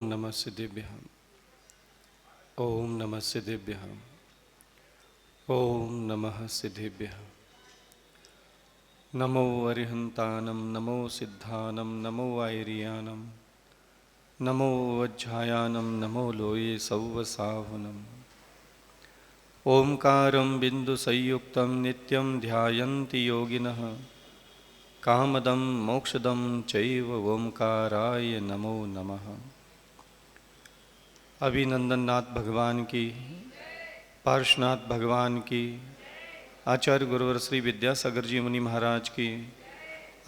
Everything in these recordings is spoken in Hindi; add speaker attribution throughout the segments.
Speaker 1: नमः सिद्धेभ्यः। ओम नमः सिद्धेभ्यः। ओम नमः सिद्धेभ्यः। नमो अरिहंतानं नमो सिद्धानं नमो आयर्यानं नमो वज्झायानं नमो लोये सौवसाहुनम्। ओंकारं बिंदुसंयुक्तं नित्यं ध्यायन्ति योगिनः कामदं मोक्षदं चैव ओंकाराय नमो नमः। अभिनंदननाथ भगवान की, पार्श्वनाथ भगवान की, आचार्य गुरुवर श्री विद्यासागर जी मुनि महाराज की,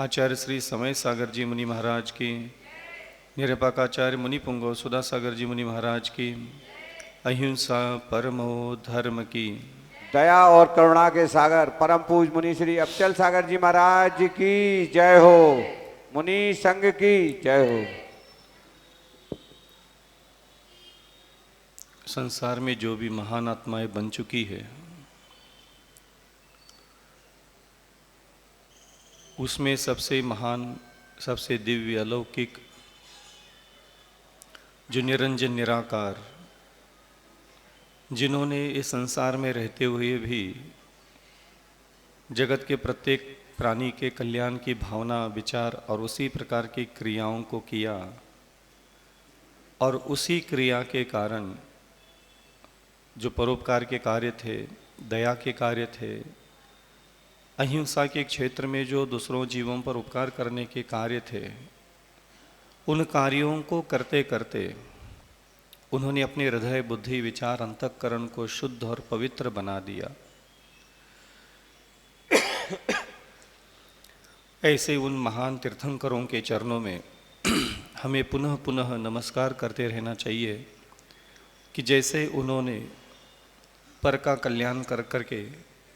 Speaker 1: आचार्य श्री समय सागर जी मुनि महाराज की, निरपाकाचार्य मुनि पुंगव सुधा सागर जी मुनि महाराज की, अहिंसा परमो धर्म की,
Speaker 2: दया और करुणा के सागर परम पूज मुनि श्री अबचल सागर जी महाराज की जय हो। मुनि संघ की जय हो।
Speaker 1: संसार में जो भी महान आत्माएं बन चुकी है उसमें सबसे महान, सबसे दिव्य, अलौकिक, जो निरंजन निराकार, जिन्होंने इस संसार में रहते हुए भी जगत के प्रत्येक प्राणी के कल्याण की भावना, विचार और उसी प्रकार की क्रियाओं को किया और उसी क्रिया के कारण जो परोपकार के कार्य थे, दया के कार्य थे, अहिंसा के क्षेत्र में जो दूसरों जीवों पर उपकार करने के कार्य थे, उन कार्यों को करते करते उन्होंने अपने हृदय, बुद्धि, विचार, अंतःकरण को शुद्ध और पवित्र बना दिया। ऐसे उन महान तीर्थंकरों के चरणों में हमें पुनः पुनः नमस्कार करते रहना चाहिए कि जैसे उन्होंने पर का कल्याण कर करके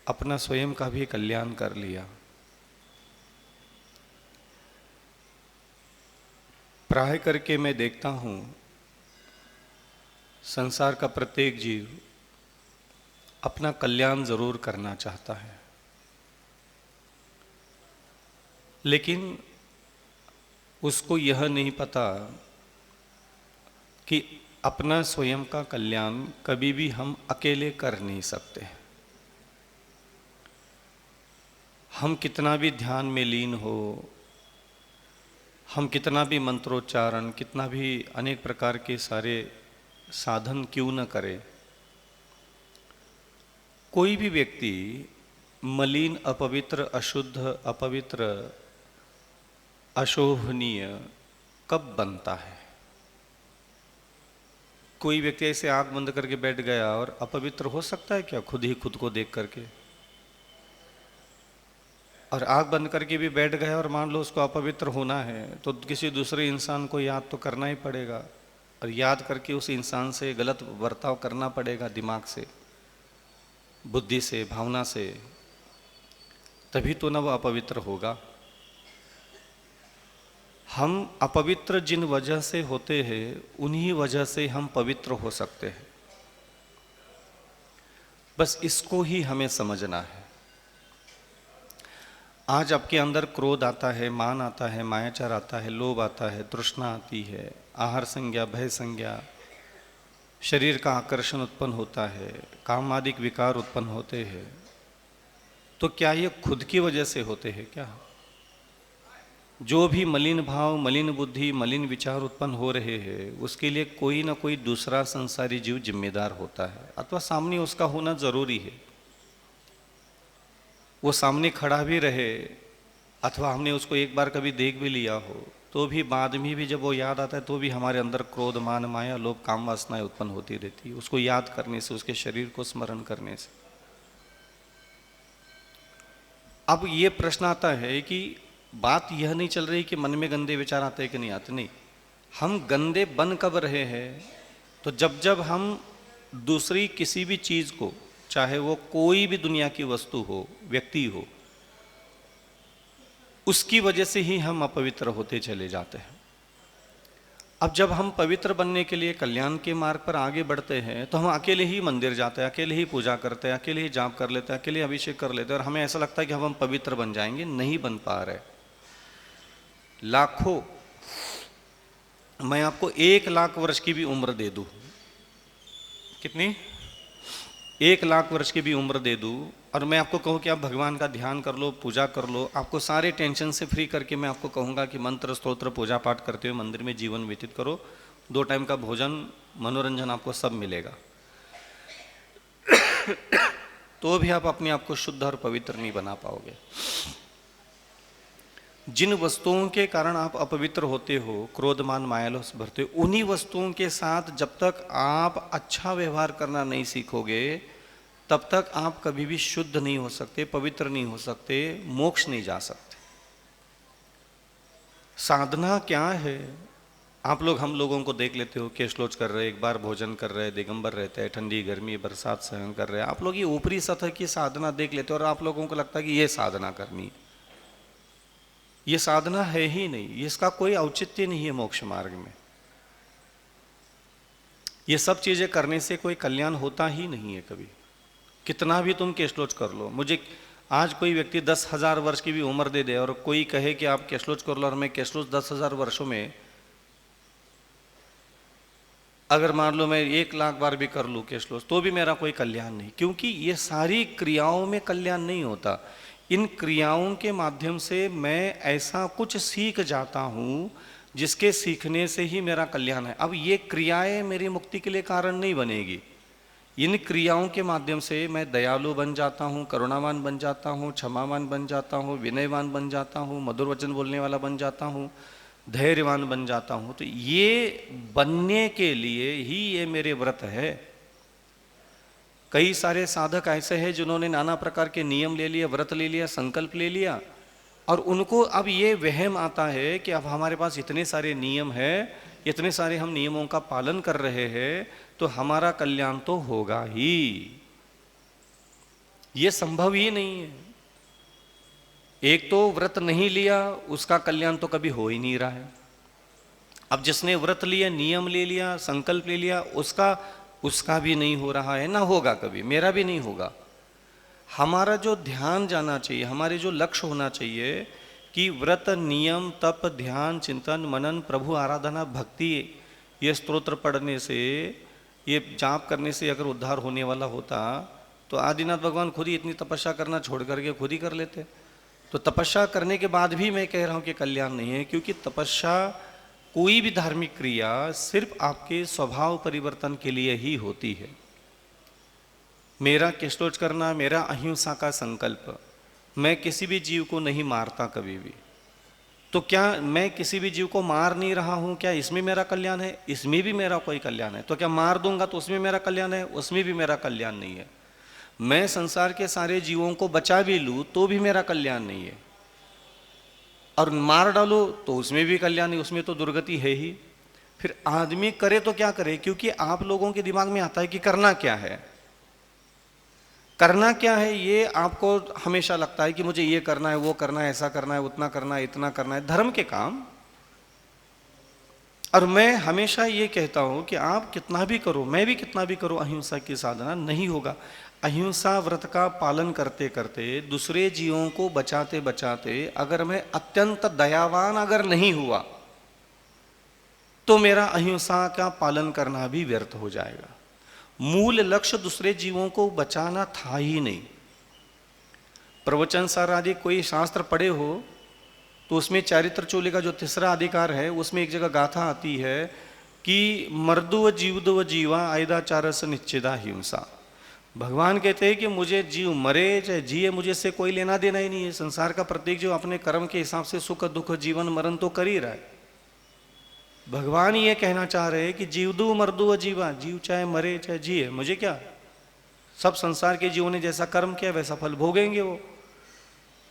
Speaker 1: अपना स्वयं का भी कल्याण कर लिया। प्राय करके मैं देखता हूँ संसार का प्रत्येक जीव अपना कल्याण जरूर करना चाहता है, लेकिन उसको यह नहीं पता कि अपना स्वयं का कल्याण कभी भी हम अकेले कर नहीं सकते। हम कितना भी ध्यान में लीन हो, हम कितना भी मंत्रोच्चारण, कितना भी अनेक प्रकार के सारे साधन क्यों न करें, कोई भी व्यक्ति मलिन, अपवित्र, अशुद्ध, अपवित्र, अशोभनीय कब बनता है? कोई व्यक्ति ऐसे आंख बंद करके बैठ गया और अपवित्र हो सकता है क्या खुद ही खुद को देख करके? और आंख बंद करके भी बैठ गया और मान लो उसको अपवित्र होना है तो किसी दूसरे इंसान को याद तो करना ही पड़ेगा, और याद करके उस इंसान से गलत बर्ताव करना पड़ेगा, दिमाग से, बुद्धि से, भावना से, तभी तो न वह अपवित्र होगा। हम अपवित्र जिन वजह से होते हैं उन्हीं वजह से हम पवित्र हो सकते हैं। बस इसको ही हमें समझना है। आज आपके अंदर क्रोध आता है, मान आता है, मायाचार आता है, लोभ आता है, तृष्णा आती है, आहार संज्ञा, भय संज्ञा, शरीर का आकर्षण उत्पन्न होता है, कामादिक विकार उत्पन्न होते हैं, तो क्या ये खुद की वजह से होते हैं क्या? जो भी मलिन भाव, मलिन बुद्धि, मलिन विचार उत्पन्न हो रहे हैं उसके लिए कोई ना कोई दूसरा संसारी जीव जिम्मेदार होता है, अथवा सामने उसका होना जरूरी है। वो सामने खड़ा भी रहे अथवा हमने उसको एक बार कभी देख भी लिया हो तो भी बाद में भी जब वो याद आता है तो भी हमारे अंदर क्रोध, मान, माया, लोभ, काम वासनाएं उत्पन्न होती रहती है, उसको याद करने से, उसके शरीर को स्मरण करने से। अब ये प्रश्न आता है कि बात यह नहीं चल रही कि मन में गंदे विचार आते हैं कि नहीं आते, नहीं, हम गंदे बन कब रहे हैं? तो जब जब हम दूसरी किसी भी चीज को, चाहे वो कोई भी दुनिया की वस्तु हो, व्यक्ति हो, उसकी वजह से ही हम अपवित्र होते चले जाते हैं। अब जब हम पवित्र बनने के लिए कल्याण के मार्ग पर आगे बढ़ते हैं तो हम अकेले ही मंदिर जाते हैं, अकेले ही पूजा करते हैं, अकेले ही जाप कर लेते हैं, अकेले अभिषेक कर लेते हैं, और हमें ऐसा लगता है कि हम पवित्र बन जाएंगे। नहीं बन पा रहे। लाखों मैं आपको 1,00,000 वर्ष की भी उम्र दे दूं, कितनी? 1,00,000 वर्ष की भी उम्र दे दूं, और मैं आपको कहूं कि आप भगवान का ध्यान कर लो, पूजा कर लो, आपको सारे टेंशन से फ्री करके मैं आपको कहूंगा कि मंत्र स्तोत्र पूजा पाठ करते हुए मंदिर में जीवन व्यतीत करो, 2 टाइम का भोजन मनोरंजन आपको सब मिलेगा, तो भी आप अपने आप को शुद्ध और पवित्र नहीं बना पाओगे। जिन वस्तुओं के कारण आप अपवित्र होते हो, क्रोधमान मायालोस भरते हो, उन्हीं वस्तुओं के साथ जब तक आप अच्छा व्यवहार करना नहीं सीखोगे तब तक आप कभी भी शुद्ध नहीं हो सकते, पवित्र नहीं हो सकते, मोक्ष नहीं जा सकते। साधना क्या है? आप लोग हम लोगों को देख लेते हो, केशलोच कर रहे, एक बार भोजन कर रहे, दिगंबर रहते हैं, ठंडी गर्मी बरसात सहन कर रहे हैं, आप लोग ये ऊपरी सतह की साधना देख लेते हो और आप लोगों को लगता है कि ये साधना करनी है। ये साधना है ही नहीं, इसका कोई औचित्य नहीं है मोक्ष मार्ग में। ये सब चीजें करने से कोई कल्याण होता ही नहीं है कभी, कितना भी तुम केशलोच कर लो। मुझे आज कोई व्यक्ति 10,000 वर्ष की भी उम्र दे दे और कोई कहे कि आप केशलोच कर लो, और मैं केशलोच 10,000 वर्षों में अगर मान लो मैं 1,00,000 बार भी कर लूँ केशलोच, तो भी मेरा कोई कल्याण नहीं, क्योंकि ये सारी क्रियाओं में कल्याण नहीं होता। इन क्रियाओं के माध्यम से मैं ऐसा कुछ सीख जाता हूँ जिसके सीखने से ही मेरा कल्याण है। अब ये क्रियाएं मेरी मुक्ति के लिए कारण नहीं बनेगी। इन क्रियाओं के माध्यम से मैं दयालु बन जाता हूँ, करुणावान बन जाता हूँ, क्षमावान बन जाता हूँ, विनयवान बन जाता हूँ, मधुर वचन बोलने वाला बन जाता हूँ, धैर्यवान बन जाता हूँ। तो ये बनने के लिए ही ये मेरे व्रत है। कई सारे साधक ऐसे हैं जिन्होंने नाना प्रकार के नियम ले लिए, व्रत ले लिया, संकल्प ले लिया, और उनको अब ये वहम आता है कि अब हमारे पास इतने सारे नियम हैं, इतने सारे हम नियमों का पालन कर रहे हैं, तो हमारा कल्याण तो होगा ही। ये संभव ही नहीं है। एक तो व्रत नहीं लिया, उसका कल्याण तो कभी हो ही नहीं रहा है। अब जिसने व्रत लिया, नियम ले लिया, संकल्प ले लिया, उसका भी नहीं हो रहा है, ना होगा कभी, मेरा भी नहीं होगा। हमारा जो ध्यान जाना चाहिए, हमारे जो लक्ष्य होना चाहिए कि व्रत, नियम, तप, ध्यान, चिंतन, मनन, प्रभु आराधना, भक्ति, ये स्तोत्र पढ़ने से, ये जाप करने से अगर उद्धार होने वाला होता तो आदिनाथ भगवान खुद ही इतनी तपस्या करना छोड़ करके खुद ही कर लेते। तो तपस्या करने के बाद भी मैं कह रहा हूँ कि कल्याण नहीं है, क्योंकि तपस्या, कोई भी धार्मिक क्रिया सिर्फ आपके स्वभाव परिवर्तन के लिए ही होती है। मेरा केशलोच करना, मेरा अहिंसा का संकल्प, मैं किसी भी जीव को नहीं मारता कभी भी, तो क्या मैं किसी भी जीव को मार नहीं रहा हूं, क्या इसमें मेरा कल्याण है? इसमें भी मेरा कोई कल्याण है। तो क्या मार दूंगा तो उसमें मेरा कल्याण है? उसमें भी मेरा कल्याण नहीं है। मैं संसार के सारे जीवों को बचा भी लूं तो भी मेरा कल्याण नहीं है, और मार डालो तो उसमें भी कल्याण नहीं, उसमें तो दुर्गति है ही। फिर आदमी करे तो क्या करे? क्योंकि आप लोगों के दिमाग में आता है कि करना क्या है, करना क्या है, ये आपको हमेशा लगता है कि मुझे ये करना है, वो करना है, ऐसा करना है, उतना करना है, इतना करना है, धर्म के काम। और मैं हमेशा ये कहता हूं कि आप कितना भी करो, मैं भी कितना भी करो, अहिंसा की साधना नहीं होगा। अहिंसा व्रत का पालन करते करते, दूसरे जीवों को बचाते बचाते, अगर मैं अत्यंत दयावान अगर नहीं हुआ तो मेरा अहिंसा का पालन करना भी व्यर्थ हो जाएगा। मूल लक्ष्य दूसरे जीवों को बचाना था ही नहीं। प्रवचन सार आदि कोई शास्त्र पढ़े हो तो उसमें चारित्र चोले का जो तीसरा अधिकार है, उसमें एक जगह गाथा आती है कि मर्दुव जीवदुव जीवा आयदाचारस निश्चिदा हिंसा। भगवान कहते हैं कि मुझे जीव मरे चाहे जिए, मुझे इससे कोई लेना देना ही नहीं है। संसार का प्रत्येक जीव अपने कर्म के हिसाब से सुख दुख जीवन मरण तो कर ही रहा है। भगवान ये कहना चाह रहे हैं कि जीवदु मर्दु जीवा, जीव चाहे मरे चाहे जिए, मुझे क्या, सब संसार के जीवों ने जैसा कर्म किया वैसा फल भोगेंगे वो।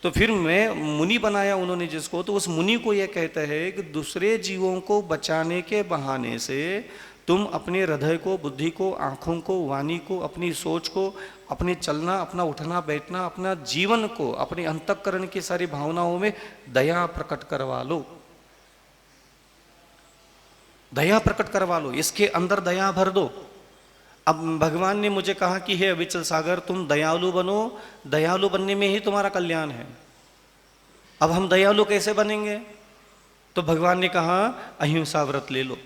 Speaker 1: तो फिर मैं मुनि बनाया उन्होंने जिसको, तो उस मुनि को यह कहता है कि दूसरे जीवों को बचाने के बहाने से तुम अपने हृदय को, बुद्धि को, आँखों को, वाणी को, अपनी सोच को, अपने चलना, अपना उठना बैठना, अपना जीवन को, अपने अंतःकरण की सारी भावनाओं में दया प्रकट करवा लो, दया प्रकट करवा लो, इसके अंदर दया भर दो। अब भगवान ने मुझे कहा कि हे अविचल सागर, तुम दयालु बनो, दयालु बनने में ही तुम्हारा कल्याण है। अब हम दयालु कैसे बनेंगे? तो भगवान ने कहा अहिंसा व्रत ले लो,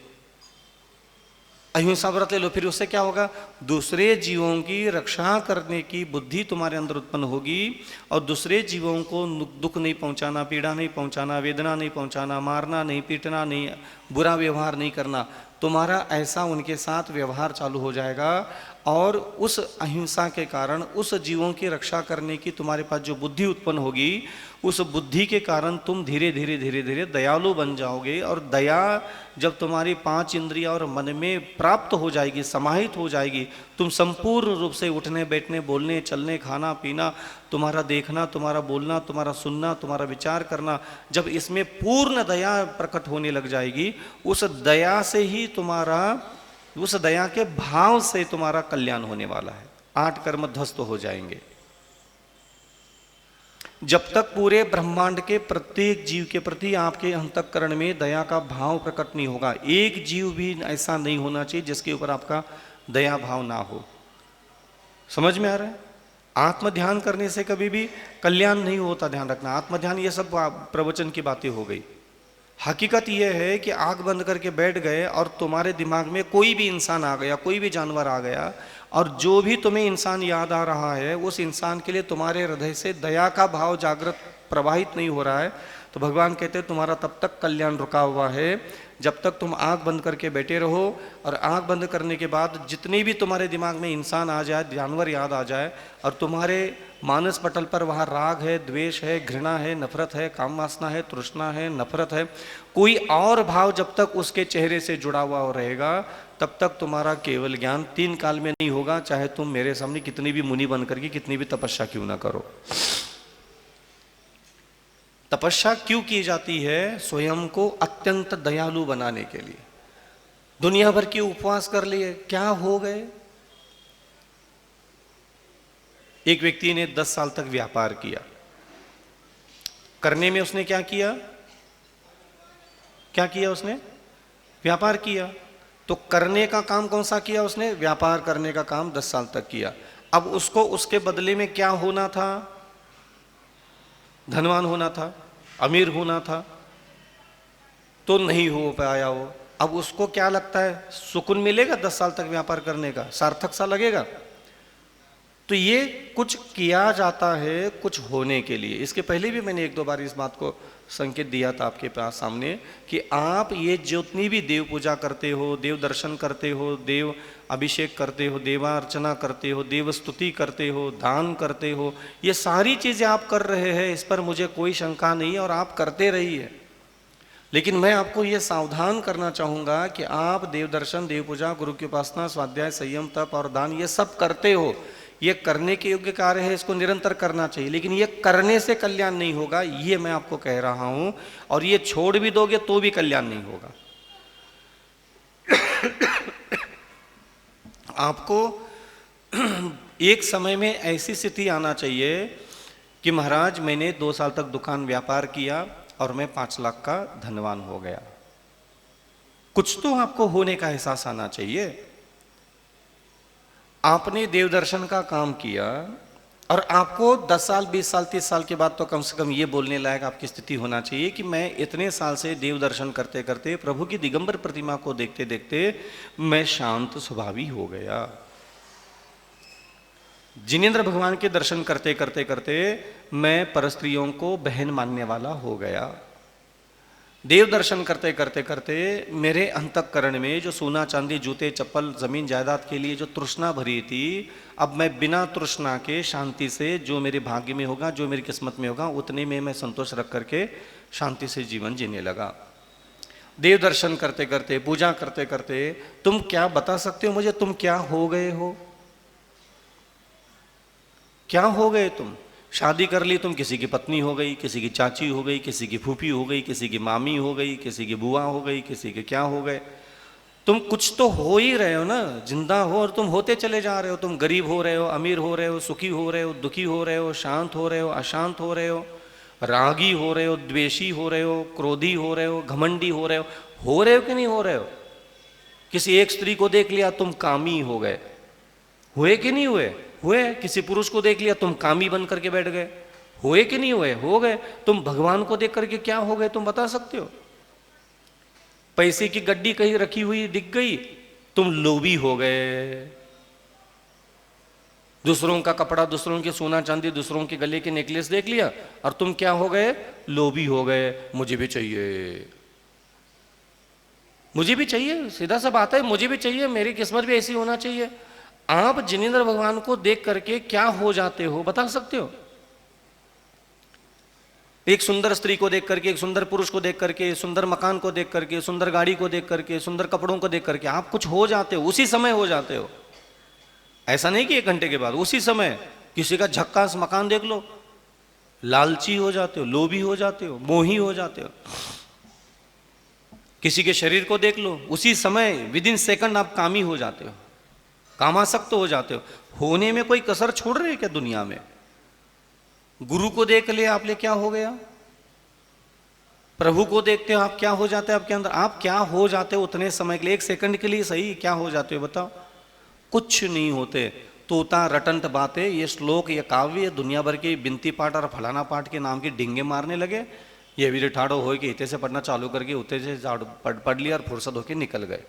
Speaker 1: अहिंसा व्रत ले लो। फिर उससे क्या होगा? दूसरे जीवों की रक्षा करने की बुद्धि तुम्हारे अंदर उत्पन्न होगी और दूसरे जीवों को दुख नहीं पहुंचाना, पीड़ा नहीं पहुंचाना, वेदना नहीं पहुंचाना, मारना नहीं, पीटना नहीं, बुरा व्यवहार नहीं करना, तुम्हारा ऐसा उनके साथ व्यवहार चालू हो जाएगा। और उस अहिंसा के कारण उस जीवों की रक्षा करने की तुम्हारे पास जो बुद्धि उत्पन्न होगी, उस बुद्धि के कारण तुम धीरे धीरे धीरे धीरे दयालु बन जाओगे। और दया जब तुम्हारी 5 इंद्रियां और मन में प्राप्त हो जाएगी, समाहित हो जाएगी, तुम संपूर्ण रूप से उठने बैठने, बोलने चलने, खाना पीना, तुम्हारा देखना, तुम्हारा बोलना, तुम्हारा सुनना, तुम्हारा विचार करना, जब इसमें पूर्ण दया प्रकट होने लग जाएगी, उस दया से ही तुम्हारा, उस दया के भाव से तुम्हारा कल्याण होने वाला है। 8 कर्म ध्वस्त हो जाएंगे। जब तक पूरे ब्रह्मांड के प्रत्येक जीव के प्रति आपके अंतःकरण में दया का भाव प्रकट नहीं होगा, एक जीव भी ऐसा नहीं होना चाहिए जिसके ऊपर आपका दया भाव ना हो। समझ में आ रहा है? आत्म ध्यान करने से कभी भी कल्याण नहीं होता, ध्यान रखना। आत्म ध्यान ये सब प्रवचन की बातें हो गई। हकीकत यह है कि आंख बंद करके बैठ गए और तुम्हारे दिमाग में कोई भी इंसान आ गया, कोई भी जानवर आ गया, और जो भी तुम्हें इंसान याद आ रहा है उस इंसान के लिए तुम्हारे हृदय से दया का भाव जागृत प्रवाहित नहीं हो रहा है, तो भगवान कहते हैं तुम्हारा तब तक कल्याण रुका हुआ है जब तक तुम आंख बंद करके बैठे रहो। और आंख बंद करने के बाद जितनी भी तुम्हारे दिमाग में इंसान आ जाए, जानवर याद आ जाए, और तुम्हारे मानस पटल पर वहाँ राग है, द्वेष है, घृणा है, नफरत है, काम वासना है, तृष्णा है, नफरत है, कोई और भाव जब तक उसके चेहरे से जुड़ा हुआ रहेगा तब तक तुम्हारा केवल ज्ञान 3 काल में नहीं होगा, चाहे तुम मेरे सामने कितनी भी मुनि बन करके कितनी भी तपस्या क्यों ना करो। तपस्या क्यों की जाती है? स्वयं को अत्यंत दयालु बनाने के लिए। दुनिया भर के उपवास कर लिए, क्या हो गए? एक व्यक्ति ने 10 साल तक व्यापार किया, करने में उसने क्या किया? क्या किया उसने? व्यापार किया। तो करने का काम कौन सा किया उसने? व्यापार करने का काम 10 साल तक किया। अब उसको उसके बदले में क्या होना था? धनवान होना था, अमीर होना था, तो नहीं हो पाया वो। अब उसको क्या लगता है? सुकून मिलेगा 10 साल तक व्यापार करने का? सार्थक सा लगेगा? तो ये कुछ किया जाता है कुछ होने के लिए। इसके पहले भी मैंने 1-2 बार इस बात को संकेत दिया था आपके पास सामने कि आप ये जितनी भी देव पूजा करते हो, देव दर्शन करते हो, देव अभिषेक करते हो, देवार्चना करते हो, देव स्तुति करते हो, दान करते हो, ये सारी चीज़ें आप कर रहे हैं, इस पर मुझे कोई शंका नहीं है और आप करते रहिए। लेकिन मैं आपको ये सावधान करना चाहूँगा कि आप देव दर्शन, देव पूजा, गुरु की उपासना, स्वाध्याय, संयम, तप और दान ये सब करते हो, ये करने के योग्य कार्य है, इसको निरंतर करना चाहिए, लेकिन ये करने से कल्याण नहीं होगा, ये मैं आपको कह रहा हूं। और ये छोड़ भी दोगे तो भी कल्याण नहीं होगा। आपको एक समय में ऐसी स्थिति आना चाहिए कि महाराज मैंने 2 साल तक दुकान व्यापार किया और मैं 5 लाख का धनवान हो गया। कुछ तो आपको होने का एहसास आना चाहिए। आपने देव दर्शन का काम किया और आपको 10 साल, 20 साल, 30 साल के बाद तो कम से कम ये बोलने लायक आपकी स्थिति होना चाहिए कि मैं इतने साल से देव दर्शन करते करते, प्रभु की दिगंबर प्रतिमा को देखते देखते मैं शांत स्वभावी हो गया। जिनेंद्र भगवान के दर्शन करते करते करते मैं परस्त्रियों को बहन मानने वाला हो गया। देव दर्शन करते करते करते मेरे अंतःकरण में जो सोना चांदी, जूते, चप्पल, जमीन जायदाद के लिए जो तृष्णा भरी थी, अब मैं बिना तृष्णा के शांति से जो मेरे भाग्य में होगा, जो मेरी किस्मत में होगा, उतने में मैं संतोष रख करके शांति से जीवन जीने लगा। देव दर्शन करते करते, पूजा करते करते, तुम क्या बता सकते हो मुझे, तुम क्या हो गए हो? क्या हो गए तुम? शादी कर ली, तुम किसी की पत्नी हो गई, किसी की चाची हो गई, किसी की फूफी हो गई, किसी की मामी हो गई, किसी की बुआ हो गई, किसी के क्या हो गए। तुम कुछ तो हो ही रहे हो ना, जिंदा हो और तुम होते चले जा रहे हो। तुम गरीब हो रहे हो, अमीर हो रहे हो, सुखी हो रहे हो, दुखी हो रहे हो, शांत हो रहे हो, अशांत हो रहे हो, रागी हो रहे हो, द्वेषी हो रहे हो, क्रोधी हो रहे हो, घमंडी हो रहे हो कि नहीं हो रहे हो? किसी एक स्त्री को देख लिया तुम कामी हो गए, हुए कि नहीं हुए? हुए। किसी पुरुष को देख लिया तुम कामी बन करके बैठ गए, हुए कि नहीं हुए? हो गए। तुम भगवान को देख करके क्या हो गए तुम बता सकते हो? पैसे की गड्डी कहीं रखी हुई दिख गई, तुम लोभी हो गए। दूसरों का कपड़ा, दूसरों के सोना चांदी, दूसरों के गले के नेकलेस देख लिया और तुम क्या हो गए? लोभी हो गए। मुझे भी चाहिए, मुझे भी चाहिए, सीधा सा बात है, मुझे भी चाहिए, मेरी किस्मत भी ऐसी होना चाहिए। आप जिनेंद्र भगवान को देख करके क्या हो जाते हो बता सकते हो? एक सुंदर स्त्री को देख करके, एक सुंदर पुरुष को देख करके, सुंदर मकान को देख करके, सुंदर गाड़ी को देख करके, सुंदर कपड़ों को देख करके आप कुछ हो जाते हो, उसी समय हो जाते हो। ऐसा नहीं कि 1 घंटे के बाद, उसी समय किसी का झक्कास मकान देख लो, लालची हो जाते हो, लोभी हो जाते हो, मोही हो जाते हो। किसी के शरीर को देख लो, उसी समय विदिन सेकंड आप कामी हो जाते हो, कामासक्त हो जाते हो। होने में कोई कसर छोड़ रहे क्या दुनिया में? गुरु को देख लिया आपने, क्या हो गया? प्रभु को देखते हो आप, क्या हो जाता है आपके अंदर? आप क्या हो जाते हो उतने समय के लिए, 1 सेकंड के लिए सही, क्या हो जाते हो बताओ? कुछ नहीं होते। तोता रटंत बातें, ये श्लोक, ये काव्य, ये दुनिया भर के बिनती पाठ और फलाना पाठ के नाम की डिंगे मारने लगे। ये भी ठाड़ो हो कि इतने से पढ़ना चालू करके उतने से पढ़ लिया और फुर्सत होकर निकल गए।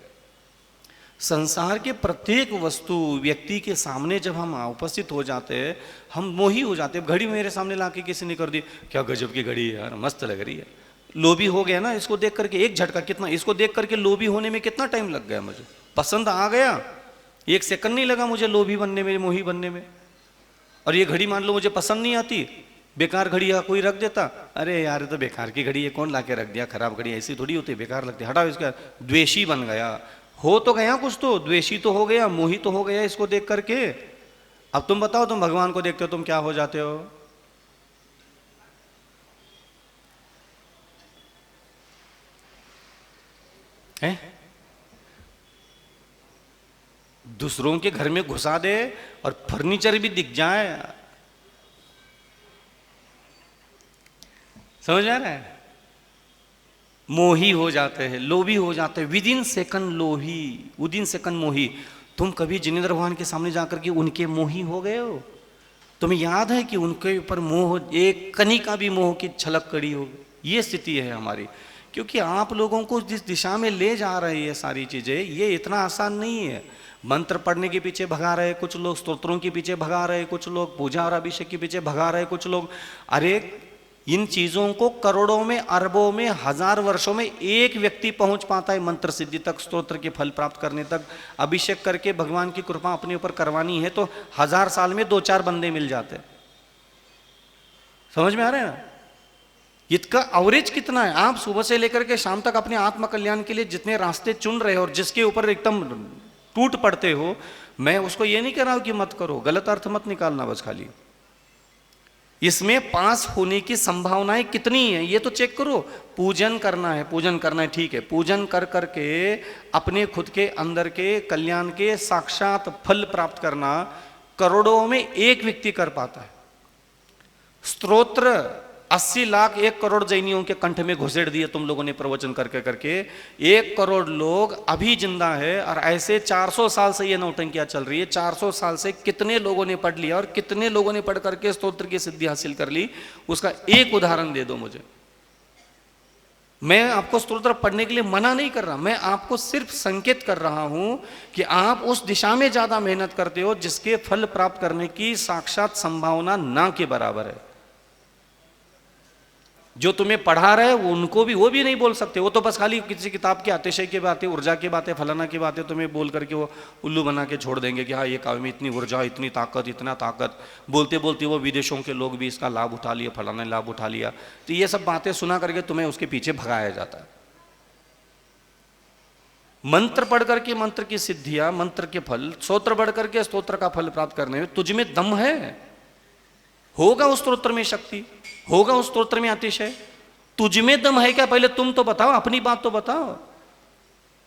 Speaker 1: संसार के प्रत्येक वस्तु व्यक्ति के सामने जब हम उपस्थित हो जाते हैं, हम मोही हो जाते हैं। घड़ी मेरे सामने लाके किसी ने कर दी, क्या गजब की घड़ी है यार, मस्त लग रही है, लोभी हो गया ना। इसको देख करके एक झटका, कितना इसको देख करके लोभी होने में कितना टाइम लग गया मुझे, पसंद आ गया, 1 सेकंड नहीं लगा मुझे लोभी बनने में, मोही बनने में। और ये घड़ी मान लो मुझे पसंद नहीं आती, बेकार घड़ी कोई रख देता, अरे यार तो बेकार की घड़ी है, कौन ला के रख दिया, खराब घड़ी, ऐसी थोड़ी होती, बेकार लगती, हटाओ इसका। द्वेषी बन गया, हो तो गया कुछ, तो द्वेषी तो हो गया, मोही तो हो गया इसको देख करके। अब तुम बताओ, तुम भगवान को देखते हो तुम क्या हो जाते हो? हैं? दूसरों के घर में घुसा दे और फर्नीचर भी दिख जाए, समझ आ रहा है? मोही हो जाते हैं, लोभी हो जाते हैं, विदिन सेकंड लोभी, विदिन सेकंड मोही। तुम कभी जिनेंद्र भगवान के सामने जाकर के उनके मोही हो गए हो? तुम्हें याद है कि उनके ऊपर मोह, एक कनी का भी मोह की छलक कड़ी हो? ये स्थिति है हमारी, क्योंकि आप लोगों को जिस दिशा में ले जा रही है सारी चीजें, ये इतना आसान नहीं है। मंत्र पढ़ने के पीछे भगा रहे कुछ लोग, स्तोत्रों के पीछे भगा रहे कुछ लोग, पूजा और अभिषेक के पीछे भगा रहे कुछ लोग। अरे इन चीजों को करोड़ों में, अरबों में, 1000 वर्षों में एक व्यक्ति पहुंच पाता है मंत्र सिद्धि तक, स्तोत्र के फल प्राप्त करने तक। अभिषेक करके भगवान की कृपा अपने ऊपर करवानी है तो 1000 साल में 2-4 बंदे मिल जाते। समझ में आ रहा है ना? इसका एवरेज कितना है? आप सुबह से लेकर के शाम तक अपने आत्म कल्याण के लिए जितने रास्ते चुन रहे हो और जिसके ऊपर एकदम टूट पड़ते हो, मैं उसको ये नहीं कह रहा हूं कि मत करो, गलत अर्थ मत निकालना, बस खाली इसमें पास होने की संभावनाएं कितनी है ये तो चेक करो। पूजन करना है, पूजन करना है, ठीक है, पूजन कर करके अपने खुद के अंदर के कल्याण के साक्षात फल प्राप्त करना करोड़ों में एक व्यक्ति कर पाता है। स्तोत्र 80 लाख 1 करोड़ जैनियों के कंठ में घुसेड़ दिए तुम लोगों ने प्रवचन करके करके। 1 करोड़ लोग अभी जिंदा है और ऐसे 400 साल से ये नौटंकियां चल रही है। 400 साल से कितने लोगों ने पढ़ लिया और कितने लोगों ने पढ़ करके स्तोत्र की सिद्धि हासिल कर ली, उसका एक उदाहरण दे दो मुझे। मैं आपको स्तोत्र पढ़ने के लिए मना नहीं कर रहा, मैं आपको सिर्फ संकेत कर रहा हूं कि आप उस दिशा में ज्यादा मेहनत करते हो जिसके फल प्राप्त करने की साक्षात संभावना ना के बराबर है। जो तुम्हें पढ़ा रहे वो उनको भी, वो भी नहीं बोल सकते, वो तो बस खाली किसी किताब की अतिशय की बातें, ऊर्जा की बातें, फलाना की बातें तुम्हें बोल करके वो उल्लू बना के छोड़ देंगे कि हाँ ये काव्य में इतनी ऊर्जा, इतनी ताकत, इतना ताकत। बोलते बोलते वो विदेशों के लोग भी इसका लाभ उठा लिया, फलाना लाभ उठा लिया। तो ये सब बातें सुना करके तुम्हें उसके पीछे भगाया जाता है। मंत्र पढ़ करके मंत्र की सिद्धियां, मंत्र के फल, स्तोत्र पढ़ करके स्तोत्र का फल प्राप्त करने में तुझ में दम है? होगा उस स्तोत्र में शक्ति, होगा उस स्तोत्र में अतिशय? तुझ में दम है क्या? पहले तुम तो बताओ, अपनी बात तो बताओ।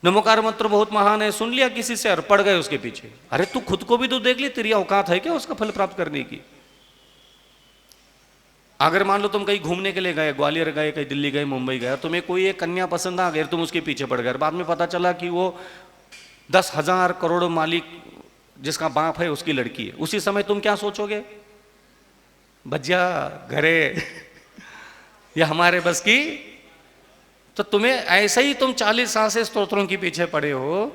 Speaker 1: नमोकार मंत्र बहुत महान है, सुन लिया किसी से और पड़ गए उसके पीछे। अरे तू खुद को भी तो देख ली, तेरी औकात है क्या उसका फल प्राप्त करने की? अगर मान लो तुम कहीं घूमने के लिए गए, ग्वालियर गए, कहीं दिल्ली गए, मुंबई गए, तुम्हें कोई एक कन्या पसंद आ गई, तुम उसके पीछे पड़ गए, बाद में पता चला कि वो 10,000 करोड़ मालिक जिसका बाप है उसकी लड़की है। उसी समय तुम क्या सोचोगे? भज्जा घरे, ये हमारे बस की तो तुम्हें ऐसे ही तुम 40 साल से स्तोत्रों के पीछे पड़े हो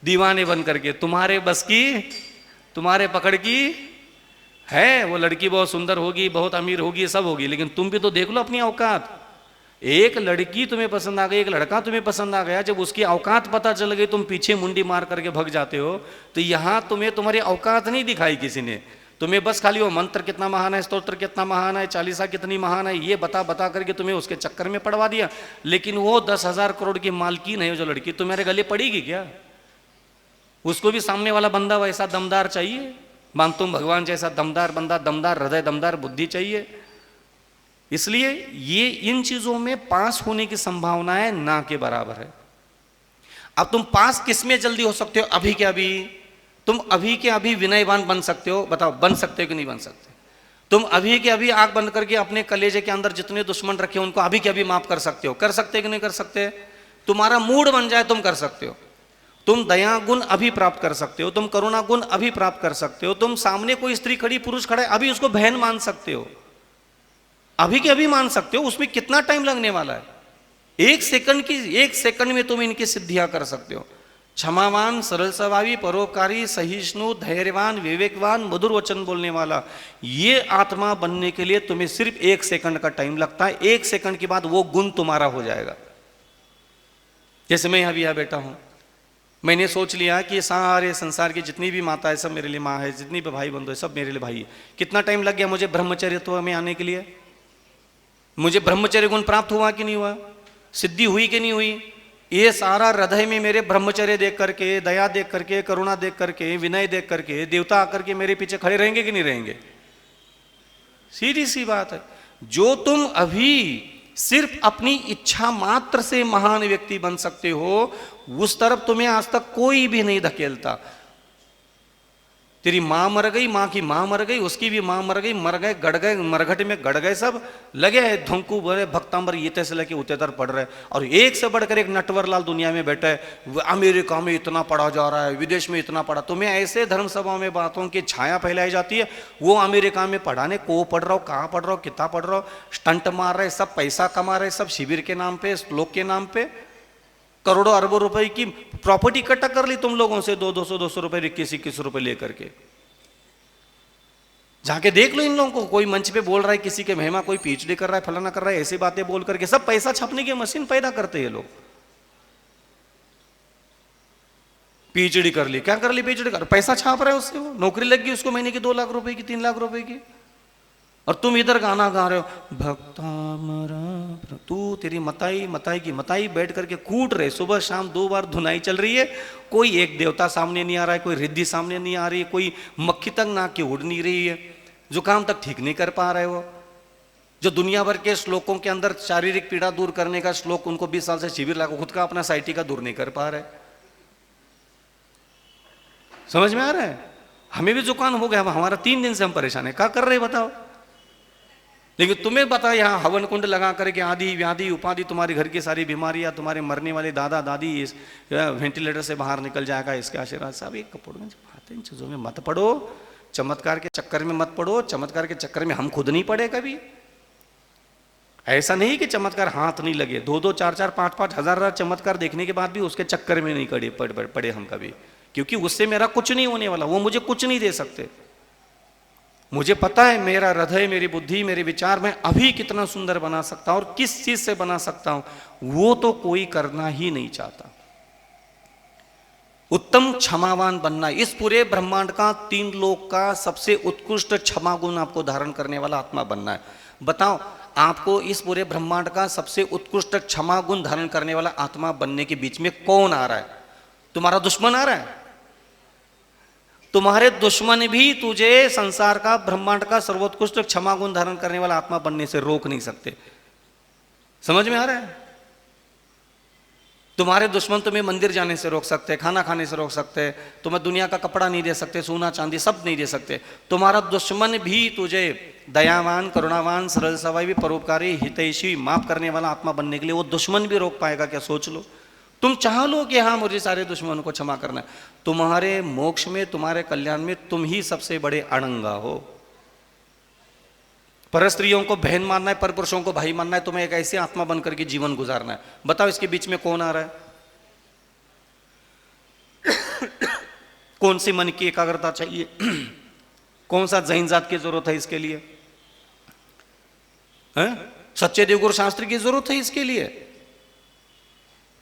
Speaker 1: दीवाने बन करके, तुम्हारे बस की, तुम्हारे पकड़ की है। वो लड़की बहुत सुंदर होगी, बहुत अमीर होगी, सब होगी, लेकिन तुम भी तो देख लो अपनी औकात। एक लड़की तुम्हें पसंद आ गई, एक लड़का तुम्हें पसंद आ गया, जब उसकी औकात पता चल गई तुम पीछे मुंडी मार करके भग जाते हो। तो यहां तुम्हें तुम्हारी औकात नहीं दिखाई किसी ने, तुम्हें बस खाली वो मंत्र कितना महान है, स्तोत्र कितना महान है, चालीसा कितनी महान है, ये बता बता करके तुम्हें उसके चक्कर में पड़वा दिया। लेकिन वो 10,000 करोड़ की मालकीन है जो लड़की, तुम्हारे गले पड़ेगी क्या? उसको भी सामने वाला बंदा वैसा दमदार चाहिए, मान तुम भगवान जैसा दमदार बंदा, दमदार हृदय, दमदार बुद्धि चाहिए। इसलिए ये इन चीजों में पास होने की संभावनाएं ना के बराबर है। अब तुम पास किस में जल्दी हो सकते हो? अभी के अभी, तुम अभी के अभी विनयवान बन सकते हो? बताओ, बन सकते हो कि नहीं बन सकते? तुम अभी के अभी आंख बंद करके अपने कलेजे के अंदर जितने दुश्मन रखे उनको अभी के अभी माफ कर सकते हो? कर सकते कि नहीं कर सकते? तुम्हारा मूड बन जाए तुम कर सकते हो। तुम दया गुण अभी प्राप्त कर सकते हो, तुम करुणा गुण अभी प्राप्त कर सकते हो, तुम सामने कोई स्त्री खड़ी, पुरुष खड़ा है, अभी उसको बहन मान सकते हो, अभी के अभी मान सकते हो। उसमें कितना टाइम लगने वाला है? 1 सेकंड की, 1 सेकंड में तुम इनकी सिद्धियां कर सकते हो। क्षमावान, सरल स्वभावी, परोपकारी, सहिष्णु, धैर्यवान, विवेकवान, मधुर वचन बोलने वाला, ये आत्मा बनने के लिए तुम्हें सिर्फ 1 सेकंड का टाइम लगता है। 1 सेकंड के बाद वो गुण तुम्हारा हो जाएगा। जैसे मैं अभी यहाँ बैठा हूं, मैंने सोच लिया कि सारे संसार की जितनी भी माता है सब मेरे लिए माँ है, जितनी भी भाई बंधु है सब मेरे लिए भाई है। कितना टाइम लग गया मुझे ब्रह्मचर्यत्व में आने के लिए? मुझे ब्रह्मचर्य गुण प्राप्त हुआ कि नहीं हुआ? सिद्धि हुई कि नहीं हुई? ये सारा हृदय में मेरे ब्रह्मचर्य देख करके, दया देख करके, करुणा देख करके, विनय देख करके देवता आकर के मेरे पीछे खड़े रहेंगे कि नहीं रहेंगे? सीधी सी बात है। जो तुम अभी सिर्फ अपनी इच्छा मात्र से महान व्यक्ति बन सकते हो, उस तरफ तुम्हें आज तक कोई भी नहीं धकेलता। तेरी माँ मर गई, माँ की माँ मर गई, उसकी भी माँ मर गई, मर गए, गड़ गए, मरघट में गड़ गए, सब लगे हैं धंकू भरे भक्तांबर ये तैसे लेके उतेतर पड़ रहे। और एक से बढ़कर एक नटवर लाल दुनिया में बैठा है, अमेरिका में इतना पढ़ा जा रहा है, विदेश में इतना पढ़ा। तुम्हें ऐसे धर्म सभा में बातों की छाया फैलाई जाती है, वो अमेरिका में पढ़ाने को पढ़ रहा हो, कहाँ पढ़ रहा हो, कितना पढ़ रहा हो, स्टंट मार रहे, सब पैसा कमा रहे, सब शिविर के नाम पे, श्लोक के नाम पे करोड़ों अरबों रुपए की प्रॉपर्टी इकट्ठा कर ली तुम लोगों से, 200 रुपए, 21 रुपए लेकर के। जाके देख लो इन लोगों को, कोई मंच पे बोल रहा है किसी के महिमा, कोई पीएचडी कर रहा है, फलाना कर रहा है, ऐसी बातें बोल करके सब पैसा छापने की मशीन पैदा करते हैं लोग। पीएचडी कर ली, क्या कर ली? पीएचडी कर, पैसा छाप रहा है उससे, वो नौकरी लग गई उसको महीने की 2 लाख रुपए की, 3 लाख रुपए की। और तुम इधर गाना गा रहे हो, भक्ता मरा, तू तेरी मताई मताई की मताई बैठ करके कूट रहे, सुबह शाम 2 बार धुनाई चल रही है, कोई एक देवता सामने नहीं आ रहा है, कोई रिद्धि सामने नहीं आ रही है, कोई मक्खी तक नाक की उड़ नहीं रही है, जुकाम तक ठीक नहीं कर पा रहे हो। जो दुनिया भर के श्लोकों के अंदर शारीरिक पीड़ा दूर करने का श्लोक उनको 20 साल से शिविर लगा, खुद का अपना साइटी का दूर नहीं कर पा रहे। समझ में आ रहा है? हमें भी जुकाम हो गया, हमारा 3 दिन से हम परेशान है, क्या कर रहे बताओ? लेकिन तुम्हें पता है यहाँ हवन कुंड लगा करके आदि व्याधि उपाधि तुम्हारे घर की सारी बीमारियां, तुम्हारे मरने वाले दादा दादी इस वेंटिलेटर से बाहर निकल जाएगा, इसके आशीर्वाद। सब एक कपड़ों में इन चीजों में मत पड़ो, चमत्कार के चक्कर में मत पड़ो। चमत्कार के चक्कर में हम खुद नहीं पड़े कभी। ऐसा नहीं कि चमत्कार हाथ नहीं लगे, 2-2, 4-4, 5-5 हजार चमत्कार देखने के बाद भी उसके चक्कर में नहीं पड़े हम कभी, क्योंकि उससे मेरा कुछ नहीं होने वाला, वो मुझे कुछ नहीं दे सकते। मुझे पता है मेरा हृदय, मेरी बुद्धि, मेरे विचार मैं अभी कितना सुंदर बना सकता हूं और किस चीज से बना सकता हूं, वो तो कोई करना ही नहीं चाहता। उत्तम क्षमावान बनना, इस पूरे ब्रह्मांड का 3 लोक का सबसे उत्कृष्ट क्षमा गुण आपको धारण करने वाला आत्मा बनना है। बताओ, आपको इस पूरे ब्रह्मांड का सबसे उत्कृष्ट क्षमा गुण धारण करने वाला आत्मा बनने के बीच में कौन आ रहा है? तुम्हारा दुश्मन आ रहा है। तुम्हारे दुश्मन भी तुझे संसार का, ब्रह्मांड का सर्वोत्कृष्ट क्षमा गुण धारण करने वाला आत्मा बनने से रोक नहीं सकते। समझ में आ रहा है? तुम्हारे दुश्मन तुम्हें मंदिर जाने से रोक सकते, खाना खाने से रोक सकते, तुम्हें दुनिया का कपड़ा नहीं दे सकते, सोना चांदी सब नहीं दे सकते। तुम्हारा दुश्मन भी तुझे दयावान, करुणावान, सरल स्वभावी, परोपकारी, हितैषी, माफ करने वाला आत्मा बनने के लिए वो दुश्मन भी रोक पाएगा क्या? सोच लो। तुम चाह लो कि हाँ मुझे सारे दुश्मनों को क्षमा करना है, तुम्हारे मोक्ष में, तुम्हारे कल्याण में तुम ही सबसे बड़े अड़ंगा हो। पर स्त्रियों को बहन मानना है, पर पुरुषों को भाई मानना है, तुम्हें एक ऐसी आत्मा बनकर के जीवन गुजारना है। बताओ इसके बीच में कौन आ रहा है? कौन सी मन की एकाग्रता चाहिए? कौन सा जैन जात की जरूरत है इसके लिए? सच्चे देवगुरु शास्त्र की जरूरत है इसके लिए?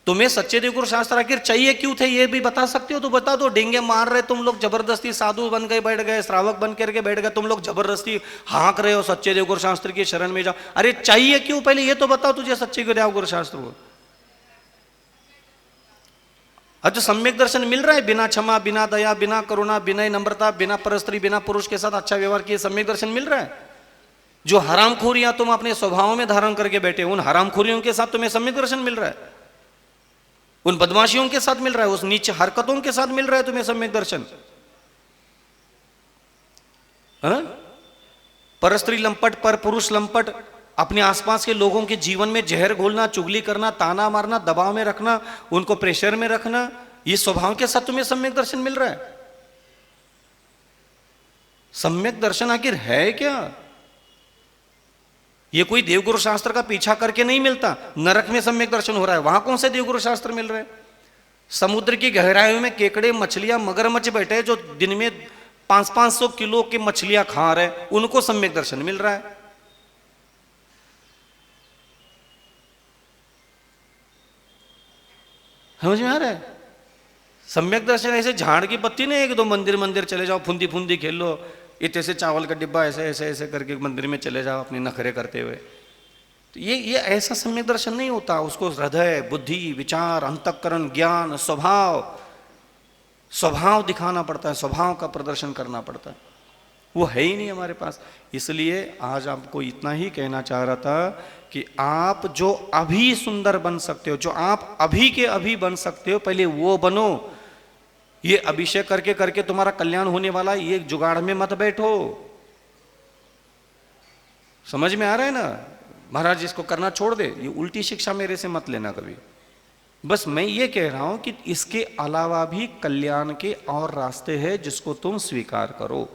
Speaker 1: तुम्हें सच्चे देवगुरु शास्त्र आखिर चाहिए क्यों थे ये भी बता सकते हो तो बता दो। डेंगे मार रहे तुम लोग, जबरदस्ती साधु बन गए, बैठ गए, श्रावक बन करके बैठ गए, तुम लोग जबरदस्ती हाँक रहे हो सच्चे देवगुरु शास्त्र की शरण में जाओ। अरे चाहिए क्यों, पहले ये तो बताओ तुझे सच्चे देवगुरु शास्त्र को। अच्छा सम्यक दर्शन मिल रहा है बिना क्षमा, बिना दया, बिना करुणा, बिना नम्रता, बिना परस्त्री, बिना पुरुष के साथ अच्छा व्यवहार किए सम्यक दर्शन मिल रहा है? जो हरामखोरियां तुम अपने स्वभाव में धारण करके बैठे, उन हरामखोरियों के साथ तुम्हें सम्यक दर्शन मिल रहा है? उन बदमाशियों के साथ मिल रहा है, उस नीच हरकतों के साथ मिल रहा है तुम्हें सम्यक दर्शन? पर स्त्री लंपट, पर पुरुष लंपट, अपने आसपास के लोगों के जीवन में जहर घोलना, चुगली करना, ताना मारना, दबाव में रखना, उनको प्रेशर में रखना, ये स्वभाव के साथ तुम्हें सम्यक दर्शन मिल रहा है? सम्यक दर्शन आखिर है क्या? ये कोई देवगुरु शास्त्र का पीछा करके नहीं मिलता। नरक में सम्यक दर्शन हो रहा है, वहां कौन से देवगुरु शास्त्र मिल रहे हैं? समुद्र की गहराइयों में केकड़े, मछलियां, मगरमच्छ बैठे जो दिन में 500-500 किलो की मछलियां खा रहे, उनको सम्यक दर्शन मिल रहा है। समझ में आ रहा है? सम्यक दर्शन ऐसे झाड़ की पत्ती नहीं, एक दो मंदिर मंदिर चले जाओ, फुंदी फुंदी खेल लो, इतने से चावल का डिब्बा ऐसे ऐसे ऐसे करके मंदिर में चले जाओ अपने नखरे करते हुए। तो ये ऐसा सम्यक दर्शन नहीं होता। उसको हृदय, बुद्धि, विचार, अंतःकरण, ज्ञान, स्वभाव दिखाना पड़ता है, स्वभाव का प्रदर्शन करना पड़ता है। वो है ही नहीं हमारे पास। इसलिए आज आपको इतना ही कहना चाह रहा था कि आप जो अभी सुंदर बन सकते हो, जो आप अभी के अभी बन सकते हो, पहले वो बनो। ये अभिषेक करके करके तुम्हारा कल्याण होने वाला, ये जुगाड़ में मत बैठो। समझ में आ रहा है ना? महाराज इसको करना छोड़ दे, ये उल्टी शिक्षा मेरे से मत लेना कभी। बस मैं ये कह रहा हूं कि इसके अलावा भी कल्याण के और रास्ते हैं जिसको तुम स्वीकार करो।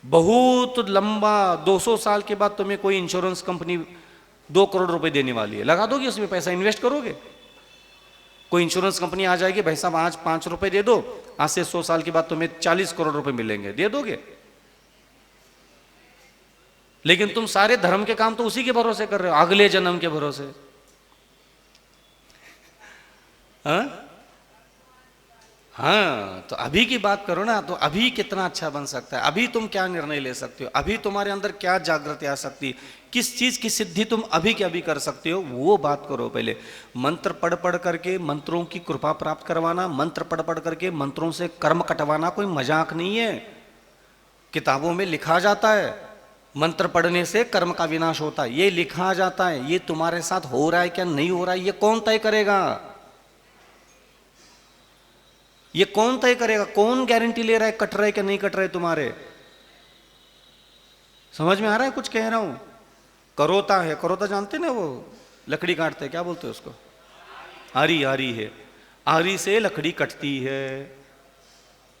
Speaker 1: बहुत लंबा 200 साल के बाद तुम्हें कोई इंश्योरेंस कंपनी 2 करोड़ रुपए देने वाली है, लगा दोगे उसमें पैसा, इन्वेस्ट करोगे? कोई इंश्योरेंस कंपनी आ जाएगी, भाई साहब आज 5 रुपए दे दो, आज से 100 साल के बाद तुम्हें 40 करोड़ रुपए मिलेंगे, दे दोगे? लेकिन तुम सारे धर्म के काम तो उसी के भरोसे कर रहे हो, अगले जन्म के भरोसे। हाँ, तो अभी की बात करो ना, तो अभी कितना अच्छा बन सकता है, अभी तुम क्या निर्णय ले सकते हो, अभी तुम्हारे अंदर क्या जागृति आ सकती है, किस चीज की सिद्धि तुम अभी के अभी कर सकते हो, वो बात करो पहले। मंत्र पढ़ पढ़ करके मंत्रों की कृपा प्राप्त करवाना, मंत्र पढ़ पढ़ करके मंत्रों से कर्म कटवाना कोई मजाक नहीं है। किताबों में लिखा जाता है मंत्र पढ़ने से कर्म का विनाश होता है, ये लिखा जाता है। ये तुम्हारे साथ हो रहा है क्या नहीं हो रहा है, ये कौन तय करेगा? ये कौन तय करेगा? कौन गारंटी ले रहा है कट रहे क्या नहीं कट रहे तुम्हारे? समझ में आ रहा है कुछ कह रहा हूं? करोता है, करोता जानते ना, वो लकड़ी काटते हैं, क्या बोलते हैं उसको? आरी। आरी है, आरी से लकड़ी कटती है,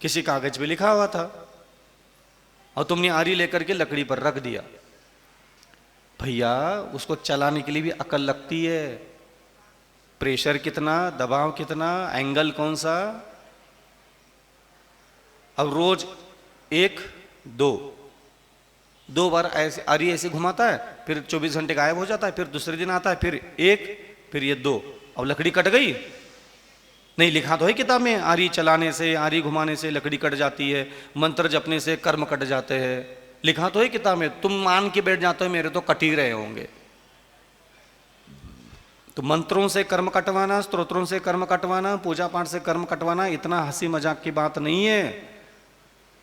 Speaker 1: किसी कागज पे लिखा हुआ था और तुमने आरी लेकर के लकड़ी पर रख दिया। भैया उसको चलाने के लिए भी अकल लगती है, प्रेशर कितना, दबाव कितना, एंगल कौन सा। अब रोज 1-2 बार ऐसे आरी ऐसे घुमाता है, फिर 24 घंटे गायब हो जाता है, फिर दूसरे दिन आता है, फिर 1, फिर ये 2, अब लकड़ी कट गई। नहीं लिखा तो है किताब में, आरी चलाने से, आरी घुमाने से लकड़ी कट जाती है, मंत्र जपने से कर्म कट जाते हैं, लिखा तो है किताब में। तुम मान के बैठ जाते हो मेरे तो कट ही रहे होंगे। तो मंत्रों से कर्म कटवाना, स्तोत्रों से कर्म कटवाना, पूजा पाठ से कर्म कटवाना इतना हंसी मजाक की बात नहीं है।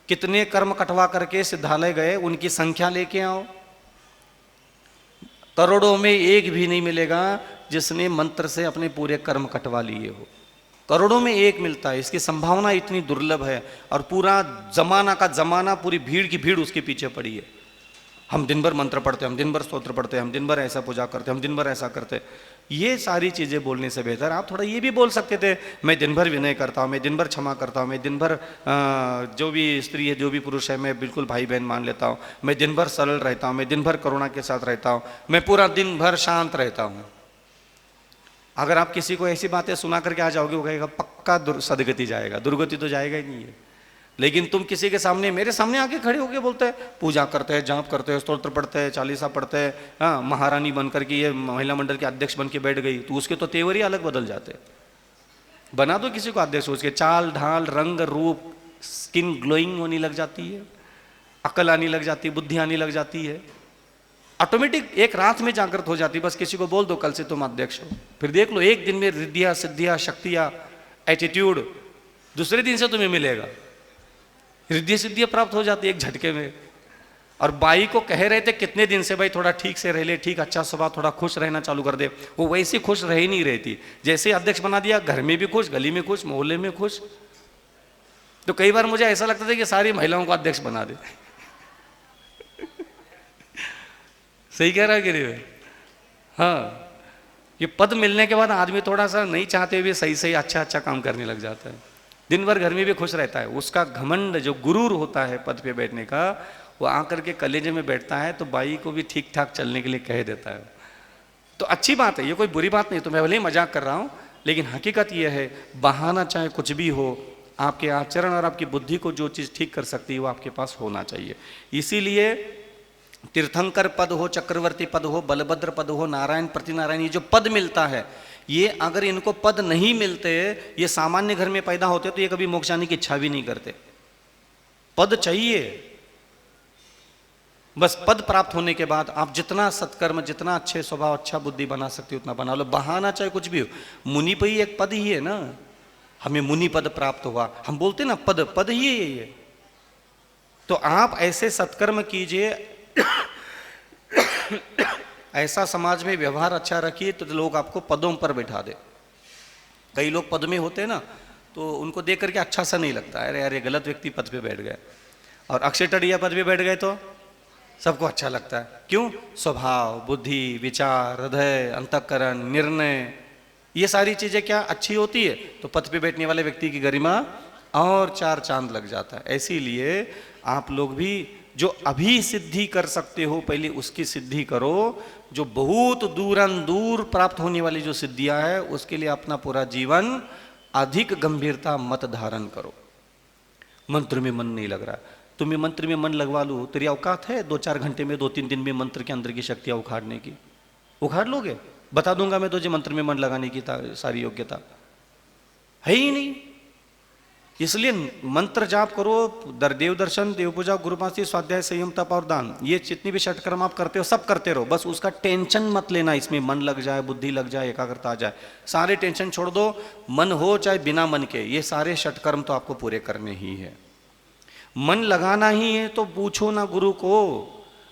Speaker 1: कितने कर्म कटवा करके सिद्धालय गए, उनकी संख्या लेके आओ। करोड़ों में एक भी नहीं मिलेगा जिसने मंत्र से अपने पूरे कर्म कटवा लिए हो। करोड़ों में एक मिलता है, इसकी संभावना इतनी दुर्लभ है। और पूरा जमाना का जमाना, पूरी भीड़ की भीड़ उसके पीछे पड़ी है। हम दिन भर मंत्र पढ़ते, हम दिन भर स्तोत्र पढ़ते, हम दिन भर ऐसा पूजा करते, हम दिन भर ऐसा करते। ये सारी चीज़ें बोलने से बेहतर आप थोड़ा ये भी बोल सकते थे, मैं दिन भर विनय करता हूँ, मैं दिन भर क्षमा करता हूँ, मैं दिन भर जो भी स्त्री है जो भी पुरुष है मैं बिल्कुल भाई बहन मान लेता हूँ, मैं दिन भर सरल रहता हूँ, मैं दिन भर करुणा के साथ रहता हूँ, मैं पूरा दिन भर शांत रहता हूँ। अगर आप किसी को ऐसी बातें सुना करके आ जाओगे वो कहेगा पक्का सदगति जाएगा, दुर्गति तो जाएगा ही नहीं है। लेकिन तुम किसी के सामने, मेरे सामने आके खड़े होके बोलते हैं पूजा करते हैं, जाप करते हैं, स्तोत्र पढ़ते हैं, चालीसा पढ़ते हैं, हाँ महारानी बन करके ये महिला मंडल के अध्यक्ष बन के बैठ गई, तो उसके तो तेवर ही अलग बदल जाते हैं। बना दो किसी को अध्यक्ष, उसके चाल ढाल रंग रूप, स्किन ग्लोइंग होने लग जाती है, अकल आने लग जाती है, बुद्धि आने लग जाती है, ऑटोमेटिक एक रात में जागृत हो जाती है। बस किसी को बोल दो कल से तुम अध्यक्ष हो, फिर देख लो एक दिन में रिद्धियां सिद्धियां शक्तियां एटीट्यूड दूसरे दिन से तुम्हें मिलेगा, रिद्धि सिद्धियां प्राप्त हो जाती है एक झटके में। और बाई को कह रहे थे कितने दिन से भाई थोड़ा ठीक से रह ले, ठीक अच्छा स्वभाव, थोड़ा खुश रहना चालू कर दे, वो वैसी खुश रह ही नहीं रही थी। जैसे अध्यक्ष बना दिया घर में भी खुश, गली में खुश, मोहल्ले में खुश। तो कई बार मुझे ऐसा लगता था कि सारी महिलाओं को अध्यक्ष बना दे। सही कह रहा है कि नहीं? हाँ, ये पद मिलने के बाद आदमी थोड़ा सा नहीं चाहते हुए सही सही अच्छा अच्छा काम करने लग जाता है, दिन भर घर में भी खुश रहता है। उसका घमंड जो गुरूर होता है पद पे बैठने का, वो आकर के कलेजे में बैठता है तो बाई को भी ठीक ठाक चलने के लिए कह देता है। तो अच्छी बात है, ये कोई बुरी बात नहीं। तो मैं भले ही मजाक कर रहा हूँ, लेकिन हकीकत ये है बहाना चाहे कुछ भी हो, आपके आचरण और आपकी बुद्धि को जो चीज़ ठीक कर सकती है वो आपके पास होना चाहिए। इसीलिए तीर्थंकर पद हो, चक्रवर्ती पद हो, बलभद्र पद हो, नारायण प्रतिनारायण, ये जो पद मिलता है, ये अगर इनको पद नहीं मिलते, ये सामान्य घर में पैदा होते तो ये कभी मोक्ष जाने की इच्छा भी नहीं करते। पद चाहिए, बस पद प्राप्त होने के बाद आप जितना सत्कर्म, जितना अच्छे स्वभाव, अच्छा बुद्धि बना सकते हो उतना बना लो। बहाना चाहे कुछ भी हो, मुनि पर ही एक पद ही है ना, हमें मुनि पद प्राप्त हुआ, हम बोलते ना पद, पद ही है ये। तो आप ऐसे सत्कर्म कीजिए, ऐसा समाज में व्यवहार अच्छा रखिए तो लोग आपको पदों पर बैठा दे। कई लोग पद में होते हैं ना, तो उनको देख करके अच्छा सा नहीं लगता, अरे यार ये गलत व्यक्ति पद पे बैठ गए। और अक्षय टडिया पद पे बैठ गए तो सबको अच्छा लगता है। क्यों? स्वभाव, बुद्धि, विचार, हृदय, अंतःकरण, निर्णय, ये सारी चीजें क्या अच्छी होती है तो पद पे बैठने वाले व्यक्ति की गरिमा और चार चांद लग जाता है। इसीलिए आप लोग भी जो अभी सिद्धि कर सकते हो पहले उसकी सिद्धि करो, जो बहुत दूर प्राप्त होने वाली जो सिद्धियां है उसके लिए अपना पूरा जीवन अधिक गंभीरता मत धारण करो। मंत्र में मन नहीं लग रहा, तुम्हें मंत्र में मन लगवा लो, तेरी औकात है 2-4 घंटे में, 2-3 दिन में मंत्र के अंदर की शक्तियां उखाड़ने की? उखाड़ लोगे? बता दूंगा मैं तुझे मंत्र में मन लगाने की सारी योग्यता है ही नहीं। इसलिए मंत्र जाप करो, देव दर्शन, देव पूजा, गुरुपासी, स्वाध्याय, संयम, तप और दान, ये जितनी भी षटकर्म आप करते हो सब करते रहो। बस उसका टेंशन मत लेना, इसमें मन लग जाए, बुद्धि लग जाए, एकाग्रता आ जाए, सारे टेंशन छोड़ दो। मन हो चाहे बिना मन के, ये सारे षटकर्म तो आपको पूरे करने ही है। मन लगाना ही है तो पूछो ना गुरु को।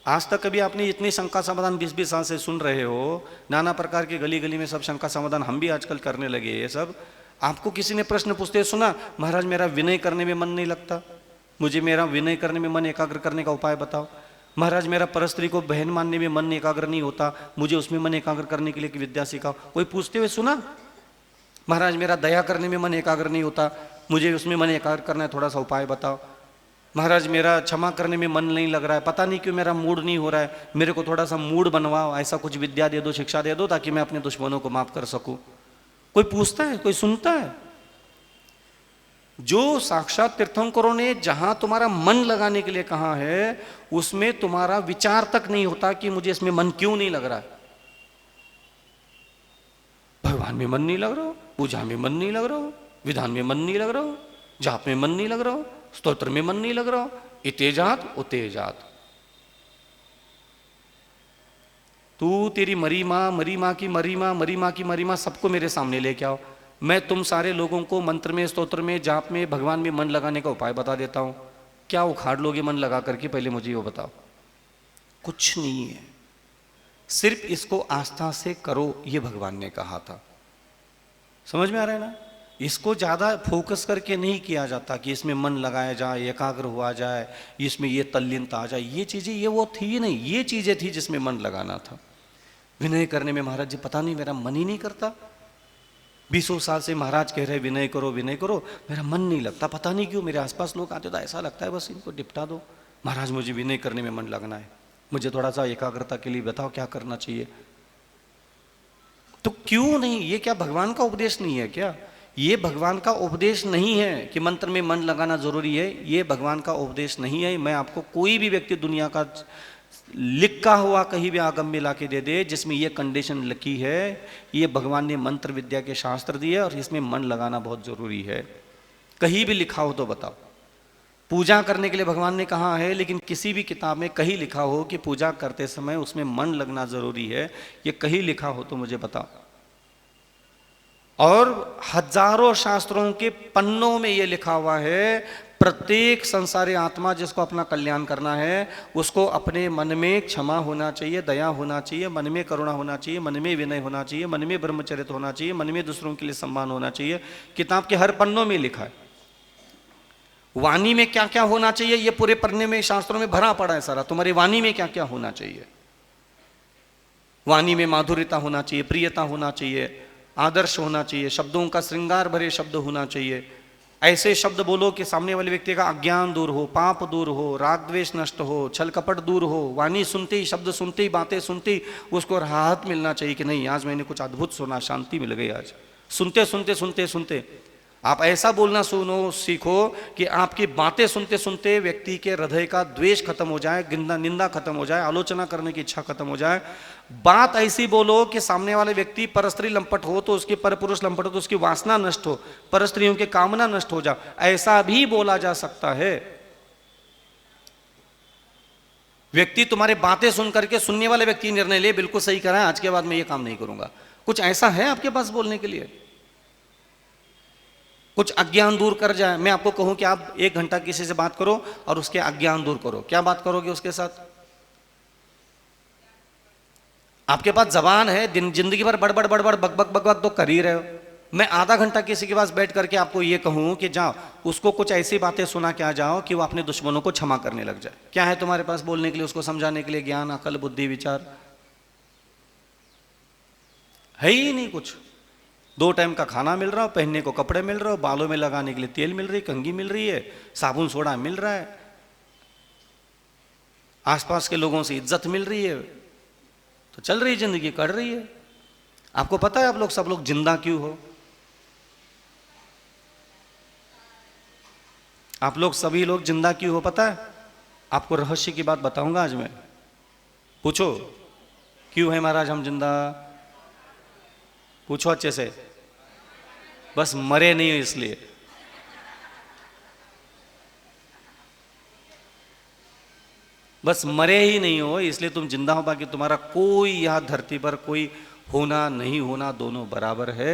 Speaker 1: आज तक कभी आपने इतनी शंका समाधान 20-20 साल से सुन रहे हो, नाना प्रकार के गली गली में सब शंका समाधान हम भी आजकल करने लगे। ये सब आपको किसी ने प्रश्न पूछते सुना, महाराज मेरा विनय करने में मन नहीं लगता, मुझे मेरा विनय करने में मन एकाग्र करने का उपाय बताओ। महाराज मेरा परस्त्री को बहन मानने में मन एकाग्र नहीं होता, मुझे उसमें मन एकाग्र करने के लिए एक विद्या सिखाओ। कोई पूछते हुए सुना? महाराज मेरा दया करने में मन एकाग्र नहीं होता, मुझे उसमें मन एकाग्र करना है, थोड़ा सा उपाय बताओ। महाराज मेरा क्षमा करने में मन नहीं लग रहा है, पता नहीं क्यों मेरा मूड नहीं हो रहा है, मेरे को थोड़ा सा मूड बनवाओ, ऐसा कुछ विद्या दे दो, शिक्षा दे दो ताकि मैं अपने दुश्मनों को माफ कर सकूं। कोई पूछता है? कोई सुनता है? जो साक्षात तीर्थंकरों ने जहां तुम्हारा मन लगाने के लिए कहा है उसमें तुम्हारा विचार तक नहीं होता कि मुझे इसमें मन क्यों नहीं लग रहा है। भगवान में मन नहीं लग रहा हो, पूजा में मन नहीं लग रहा हो, विधान में मन नहीं लग रहा हो, जाप में मन नहीं लग रहा हो, स्तोत्र में मन नहीं लग रहा हो, इतेजात उतेजात। तू तेरी मरी माँ की मरी माँ सबको मेरे सामने लेके आओ, मैं तुम सारे लोगों को मंत्र में, स्तोत्र में, जाप में, भगवान में मन लगाने का उपाय बता देता हूं। क्या उखाड़ लोगे मन लगा करके? पहले मुझे वो बताओ। कुछ नहीं है, सिर्फ इसको आस्था से करो, ये भगवान ने कहा था। समझ में आ रहा है ना? इसको ज़्यादा फोकस करके नहीं किया जाता कि इसमें मन लगाया जाए, एकाग्र हुआ जाए, इसमें ये तल्लीनता आ जाए। ये चीज़ें ये वो थी ही नहीं, ये चीज़ें थी जिसमें मन लगाना था। विनय करने में महाराज जी पता नहीं मेरा मन ही नहीं करता। 20 साल से महाराज कह रहे विनय करो विनय करो, मेरा मन नहीं लगता, पता नहीं क्यों। मेरे आसपास लोग आते तो ऐसा लगता है बस इनको निपटा दो। महाराज मुझे विनय करने में मन लगना है, मुझे थोड़ा सा एकाग्रता के लिए बताओ क्या करना चाहिए। तो क्यों नहीं? ये क्या भगवान का उपदेश नहीं है क्या? ये भगवान का उपदेश नहीं है कि मंत्र में मन लगाना जरूरी है। ये भगवान का उपदेश नहीं है। मैं आपको कोई भी व्यक्ति दुनिया का लिखा हुआ कहीं भी आगम में लाके दे दे जिसमें ये कंडीशन लिखी है, ये भगवान ने मंत्र विद्या के शास्त्र दिए और इसमें मन लगाना बहुत जरूरी है, कहीं भी लिखा हो तो बताओ। पूजा करने के लिए भगवान ने कहा है, लेकिन किसी भी किताब में कहीं लिखा हो कि पूजा करते समय उसमें मन लगना जरूरी है, ये कहीं लिखा हो तो मुझे बताओ। और हजारों शास्त्रों के पन्नों में ये लिखा हुआ है, प्रत्येक संसारी आत्मा जिसको अपना कल्याण करना है उसको अपने मन में क्षमा होना चाहिए, दया होना चाहिए, मन में करुणा होना चाहिए, मन में विनय होना चाहिए, मन में ब्रह्मचर्य होना चाहिए, मन में दूसरों के लिए सम्मान होना चाहिए। किताब के हर पन्नों में लिखा है। वाणी में क्या क्या होना चाहिए ये पूरे पन्ने में शास्त्रों में भरा पड़ा है सारा। तुम्हारी वाणी में क्या क्या होना चाहिए? वाणी में माधुर्यता होना चाहिए, प्रियता होना चाहिए, आदर्श होना चाहिए, शब्दों का श्रृंगार भरे शब्द होना चाहिए। ऐसे शब्द बोलो कि सामने वाले व्यक्ति का अज्ञान दूर हो, पाप दूर हो, राग द्वेष नष्ट हो, छल कपट दूर हो। वाणी सुनते ही, शब्द सुनते ही, बातें सुनते ही उसको राहत मिलना चाहिए कि नहीं आज मैंने कुछ अद्भुत सुना, शांति मिल गई। आज सुनते सुनते सुनते सुनते आप ऐसा बोलना सुनो सीखो कि आपकी बातें सुनते सुनते व्यक्ति के हृदय का द्वेष खत्म हो जाए, निंदा खत्म हो जाए, आलोचना करने की इच्छा खत्म हो जाए। बात ऐसी बोलो कि सामने वाले व्यक्ति परस्त्री लंपट हो तो उसकी, परपुरुष लंपट हो तो उसकी वासना नष्ट हो, परस्त्रियों की कामना नष्ट हो जाए, ऐसा भी बोला जा सकता है। व्यक्ति तुम्हारे बातें सुन करके, सुनने वाले व्यक्ति निर्णय ले बिल्कुल सही करा है, आज के बाद मैं ये काम नहीं करूंगा। कुछ ऐसा है आपके पास बोलने के लिए? कुछ अज्ञान दूर कर जाए। मैं आपको कहूं कि आप 1 घंटा किसी से बात करो और उसके अज्ञान दूर करो, क्या बात करोगे उसके साथ? आपके पास जबान है, जिंदगी भर बड़बड़ बड़बड़ बक बक बक बक तो कर ही रहे हो। मैं आधा घंटा किसी के पास बैठ करके आपको ये कहूं कि जाओ उसको कुछ ऐसी बातें सुना के आ जाओ कि वो अपने दुश्मनों को क्षमा करने लग जाए, क्या है तुम्हारे पास बोलने के लिए, उसको समझाने के लिए? ज्ञान, अकल, बुद्धि, विचार है ही नहीं कुछ। 2 टाइम का खाना मिल रहा हो, पहनने को कपड़े मिल रहे हो, बालों में लगाने के लिए तेल मिल रही, कंघी मिल रही है, साबुन सोडा मिल रहा है, आसपास के लोगों से इज्जत मिल रही है, तो चल रही जिंदगी, कट रही है। आपको पता है आप लोग सब लोग जिंदा क्यों हो? आप लोग सभी लोग जिंदा क्यों हो पता है? आपको रहस्य की बात बताऊंगा आज मैं। पूछो क्यों है महाराज हम जिंदा? पूछो अच्छे से। बस मरे नहीं हो इसलिए। बस मरे ही नहीं हो इसलिए तुम जिंदा हो, बाकी तुम्हारा कोई यहां धरती पर कोई होना नहीं होना दोनों बराबर है।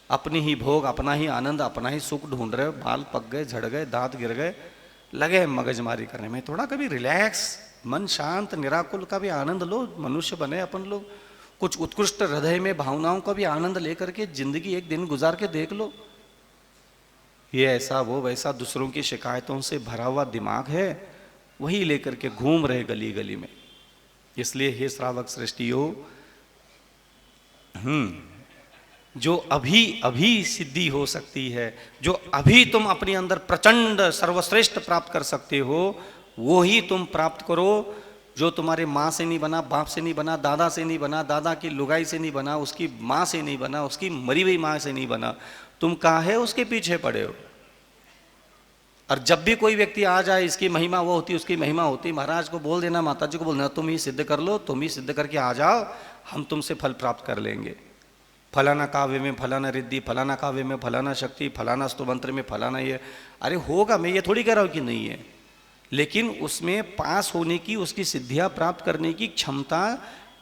Speaker 1: अपनी ही भोग, अपना ही आनंद, अपना ही सुख ढूंढ रहे हो। बाल पक गए, झड़ गए, दांत गिर गए, लगे मगजमारी करने में। थोड़ा कभी रिलैक्स, मन शांत, निराकुल का भी आनंद लो। मनुष्य बने अपन लोग, कुछ उत्कृष्ट हृदय में भावनाओं का भी आनंद लेकर के जिंदगी एक दिन गुजार के देख लो। ये ऐसा वो वैसा दूसरों की शिकायतों से भरा हुआ दिमाग है, वही लेकर के घूम रहे गली गली में। इसलिए हे श्रावक श्रेष्ठियों, जो अभी अभी सिद्धि हो सकती है, जो अभी तुम अपने अंदर प्रचंड सर्वश्रेष्ठ प्राप्त कर सकते हो, वो ही तुम प्राप्त करो। जो तुम्हारे माँ से नहीं बना, बाप से नहीं बना, दादा से नहीं बना, दादा की लुगाई से नहीं बना, उसकी माँ से नहीं बना, उसकी मरी हुई माँ से नहीं बना, तुम काहे उसके पीछे पड़े हो? और जब भी कोई व्यक्ति आ जाए, इसकी महिमा वो होती, उसकी महिमा होती, महाराज को बोल देना, माता जी को बोल देना, तुम ही सिद्ध कर लो, तुम ही सिद्ध करके आ जाओ, हम तुमसे फल प्राप्त कर लेंगे। फलाना काव्य में फलाना रिद्धि, फलाना काव्य में फलाना शक्ति, फलाना स्तुमंत्र में फलाना ये। अरे होगा, मैं ये थोड़ी कह रहा हूँ कि नहीं है, लेकिन उसमें पास होने की, उसकी सिद्धियां प्राप्त करने की क्षमता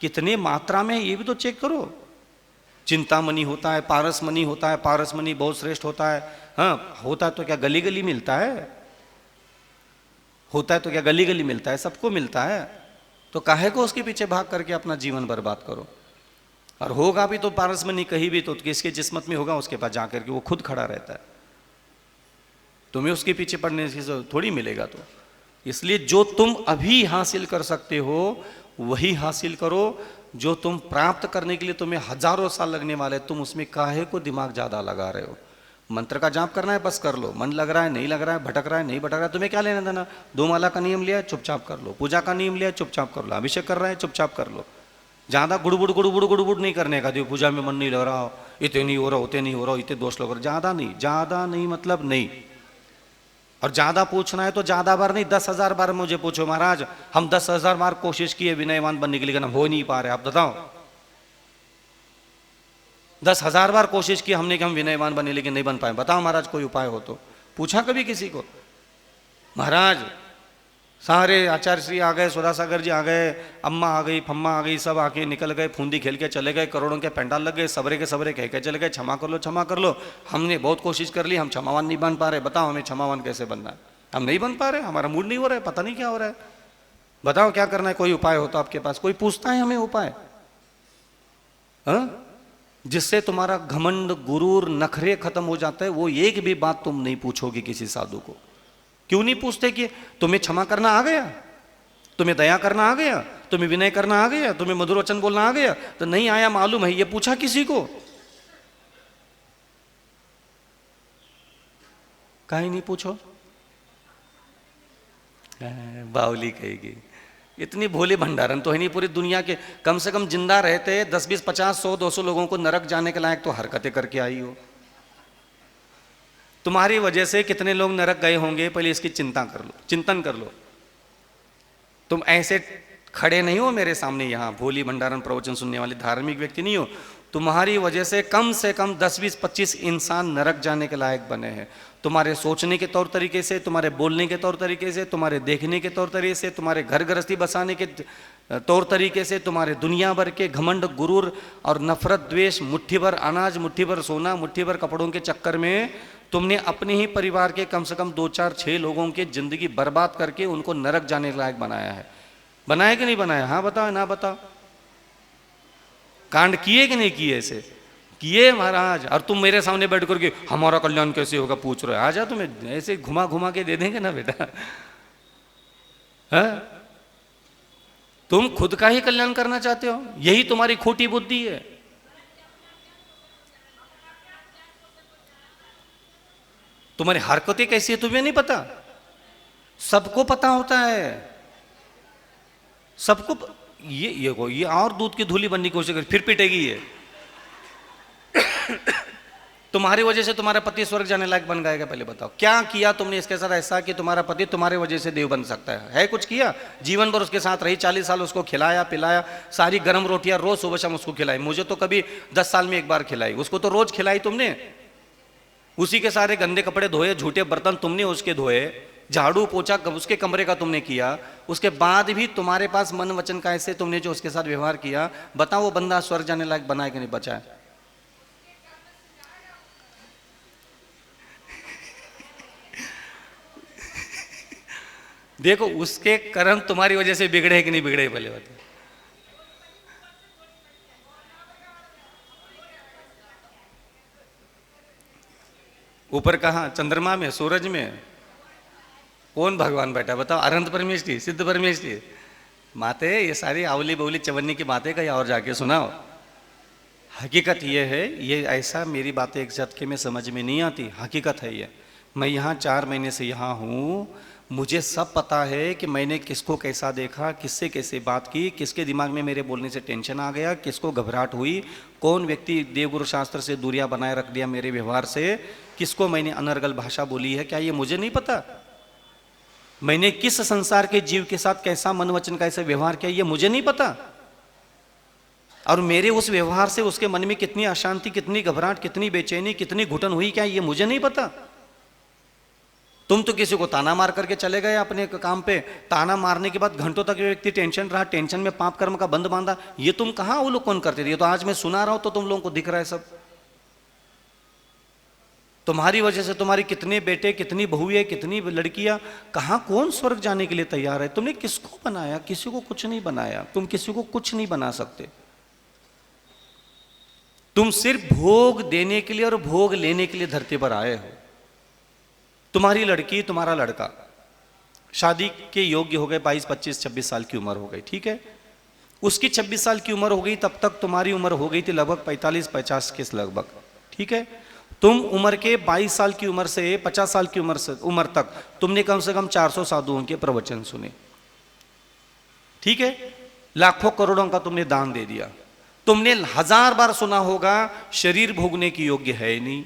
Speaker 1: कितने मात्रा में, ये भी तो चेक करो। चिंतामणि होता है, पारसमणि होता है, पारसमणि बहुत श्रेष्ठ होता है। हाँ होता है तो क्या गली गली मिलता है? होता है तो क्या गली गली मिलता है? सबको मिलता है। तो काहे को उसके पीछे भाग करके अपना जीवन बर्बाद करो? और होगा भी तो पारस में नहीं, कहीं भी तो किसके जिस्मत में होगा, उसके पास जाकर के वो खुद खड़ा रहता है। तुम्हें उसके पीछे पड़ने से थोड़ी मिलेगा। तो इसलिए जो तुम अभी हासिल कर सकते हो वही हासिल करो। जो तुम प्राप्त करने के लिए तुम्हें हजारों साल लगने वाले, तुम उसमें काहे को दिमाग ज्यादा लगा रहे हो। मंत्र का जाप करना है, बस कर लो। मन लग रहा है, नहीं लग रहा है, भटक रहा है, नहीं भटक रहा है, तुम्हें क्या लेना देना। दो माला का नियम लिया है, चुपचाप कर लो। पूजा का नियम लिया है, चुपचाप कर लो। अभिषेक कर रहा है, चुपचाप कर लो। ज्यादा गुड़बुड़ गुड़बुड़ गुड़बुड़ नहीं करने का। देव पूजा में मन नहीं लग रहा, इतने नहीं हो रहा, उतने नहीं हो रहा, इतने दोष लग रहा, ज्यादा नहीं, ज्यादा नहीं मतलब नहीं। और ज्यादा पूछना है तो ज्यादा बार नहीं, 10,000 बार मुझे पूछो, महाराज हम 10,000 बार कोशिश किए विनयवान बनने के लिए, लेकिन हम हो नहीं पा रहे, आप बताओ। 10,000 बार कोशिश की हमने कि हम विनयवान बने, लेकिन नहीं बन पाए। बताओ महाराज कोई उपाय हो तो। पूछा कभी किसी को? महाराज सारे आचार्य श्री आ गए, सुधा सागर जी आ गए, अम्मा आ गई, फम्मा आ गई, सब आके निकल गए, फूंदी खेल के चले गए, करोड़ों के पेंडाल लग गए, सबरे के सबरे कह के चले गए, क्षमा कर लो, क्षमा कर लो। हमने बहुत कोशिश कर ली, हम क्षमावान नहीं बन पा रहे। बताओ हमें क्षमावान कैसे बनना है? हम नहीं बन पा रहे, हमारा मूड नहीं हो रहा है, पता नहीं क्या हो रहा है। बताओ क्या करना है? कोई उपाय हो तो आपके पास। कोई पूछता है हमें उपाय? जिससे तुम्हारा घमंड, गुरूर, नखरे खत्म हो जाता है, वो एक भी बात तुम नहीं पूछोगे किसी साधु को। क्यों नहीं पूछते कि तुम्हें क्षमा करना आ गया, तुम्हें दया करना आ गया, तुम्हें विनय करना आ गया, तुम्हें मधुर वचन बोलना आ गया? तो नहीं आया मालूम है, ये पूछा किसी को? काहे नहीं पूछो? बावली कहेगी, इतनी भोले भंडारन तो है नहीं पूरी दुनिया के। कम से कम जिंदा रहते 10, 20, 50, 100, 200 लोगों को नरक जाने के लायक तो हरकतें करके आई हो। तुम्हारी वजह से कितने लोग नरक गए होंगे, पहले इसकी चिंता कर लो, चिंतन कर लो। तुम ऐसे खड़े नहीं हो मेरे सामने, यहां भोली भंडारन प्रवचन सुनने वाले धार्मिक व्यक्ति नहीं हो। तुम्हारी वजह से कम 10, 20, 25 इंसान नरक जाने के लायक बने हैं। तुम्हारे सोचने के तौर तरीके से, तुम्हारे बोलने के तौर तरीके से, तुम्हारे देखने के तौर तरीके से, तुम्हारे घर गृहस्थी बसाने के तौर तरीके से, तुम्हारे दुनिया भर के घमंड, गुरूर और नफरत, द्वेष, मुट्ठी भर अनाज, मुट्ठी भर सोना, मुट्ठी भर कपड़ों के चक्कर में तुमने अपने ही परिवार के कम से कम 2, 4, 6 लोगों की जिंदगी बर्बाद करके उनको नरक जाने के लायक बनाया है। बनाया कि नहीं बनाया? हाँ बताओ, ना बताओ। कांड किए कि नहीं किए? ऐसे किए महाराज। और तुम मेरे सामने बैठ करके हमारा कल्याण कैसे होगा पूछ रहे हो। आ जा, तुम्हें ऐसे घुमा घुमा के दे देंगे ना बेटा। है? तुम खुद का ही कल्याण करना चाहते हो, यही तुम्हारी खोटी बुद्धि है। तुम्हारी हरकतें कैसी है तुम्हें नहीं पता? सबको पता होता है, सबको। ये और दूध की धूली बनने की कोशिश कर, फिर पिटेगी ये। तुम्हारी वजह से तुम्हारा पति स्वर्ग जाने लायक बन गएगा? पहले बताओ क्या किया तुमने इसके साथ ऐसा कि तुम्हारा पति तुम्हारे वजह से देव बन सकता है? कुछ किया? जीवन भर उसके साथ रही, 40 साल उसको खिलाया पिलाया, सारी गर्म रोटियां रोज सुबह शाम उसको खिलाई। मुझे तो कभी 10 साल में एक बार खिलाई, उसको तो रोज खिलाई तुमने। उसी के सारे गंदे कपड़े धोए, झूठे बर्तन तुमने उसके धोए, झाड़ू पोछा उसके कमरे का तुमने किया। उसके बाद भी तुम्हारे पास मन वचन का ऐसे तुमने जो उसके साथ व्यवहार किया, बताओ वो बंदा स्वर्ग जाने लायक बना है कि नहीं बचा है? देखो उसके कर्म तुम्हारी वजह से बिगड़े कि नहीं बिगड़े, पहले बताओ। ऊपर कहाँ? चंद्रमा में, सूरज में? कौन भगवान बैठा बताओ? अनंत परमेष्ठी, सिद्ध परमेष्ठी। माते ये सारी आवली बवली चवन्नी की बातें कहीं और जाके सुनाओ। हकीकत ये है, ये ऐसा मेरी बातें एक झटके में समझ में नहीं आती, हकीकत है ये। मैं यहाँ 4 महीने से यहाँ हूँ, मुझे सब पता है कि मैंने किसको कैसा देखा, किससे कैसे बात की, किसके दिमाग में मेरे बोलने से टेंशन आ गया, किसको घबराहट हुई, कौन व्यक्ति देवगुरु शास्त्र से दूरियां बनाए रख दिया मेरे व्यवहार से, किसको मैंने अनर्गल भाषा बोली है, क्या ये मुझे नहीं पता? मैंने किस संसार के जीव के साथ कैसा मन वचन कैसे व्यवहार किया, ये मुझे नहीं पता? और मेरे उस व्यवहार से उसके मन में कितनी अशांति, कितनी घबराहट, कितनी बेचैनी, कितनी घुटन हुई, क्या ये मुझे नहीं पता? तुम तो किसी को ताना मार करके चले गए अपने काम पे, ताना मारने के बाद घंटों तक व्यक्ति टेंशन रहा, टेंशन में पाप कर्म का बंद बांधा। ये तुम कहाँ वो लोग कौन करते थे? ये तो आज मैं सुना रहा हूं तो तुम लोगों को दिख रहा है सब। तुम्हारी वजह से तुम्हारी कितने बेटे, कितनी बहुएं, कितनी लड़कियां, कहाँ कौन स्वर्ग जाने के लिए तैयार है? तुमने किसको बनाया? किसी को कुछ नहीं बनाया, तुम किसी को कुछ नहीं बना सकते। तुम सिर्फ भोग देने के लिए और भोग लेने के लिए धरती पर आए हो। तुम्हारी लड़की, तुम्हारा लड़का शादी के योग्य हो गए, 22, 25, 26 साल की उम्र हो गई, ठीक है। उसकी 26 साल की उम्र हो गई, तब तक तुम्हारी उम्र हो गई थी लगभग 45-50 के लगभग, ठीक है। तुम उम्र के 22 साल की उम्र से 50 साल की उम्र तक तुमने कम से कम 400 साधुओं के प्रवचन सुने, ठीक है। लाखों करोड़ों का तुमने दान दे दिया। तुमने 1000 बार सुना होगा शरीर भोगने की योग्य है नहीं,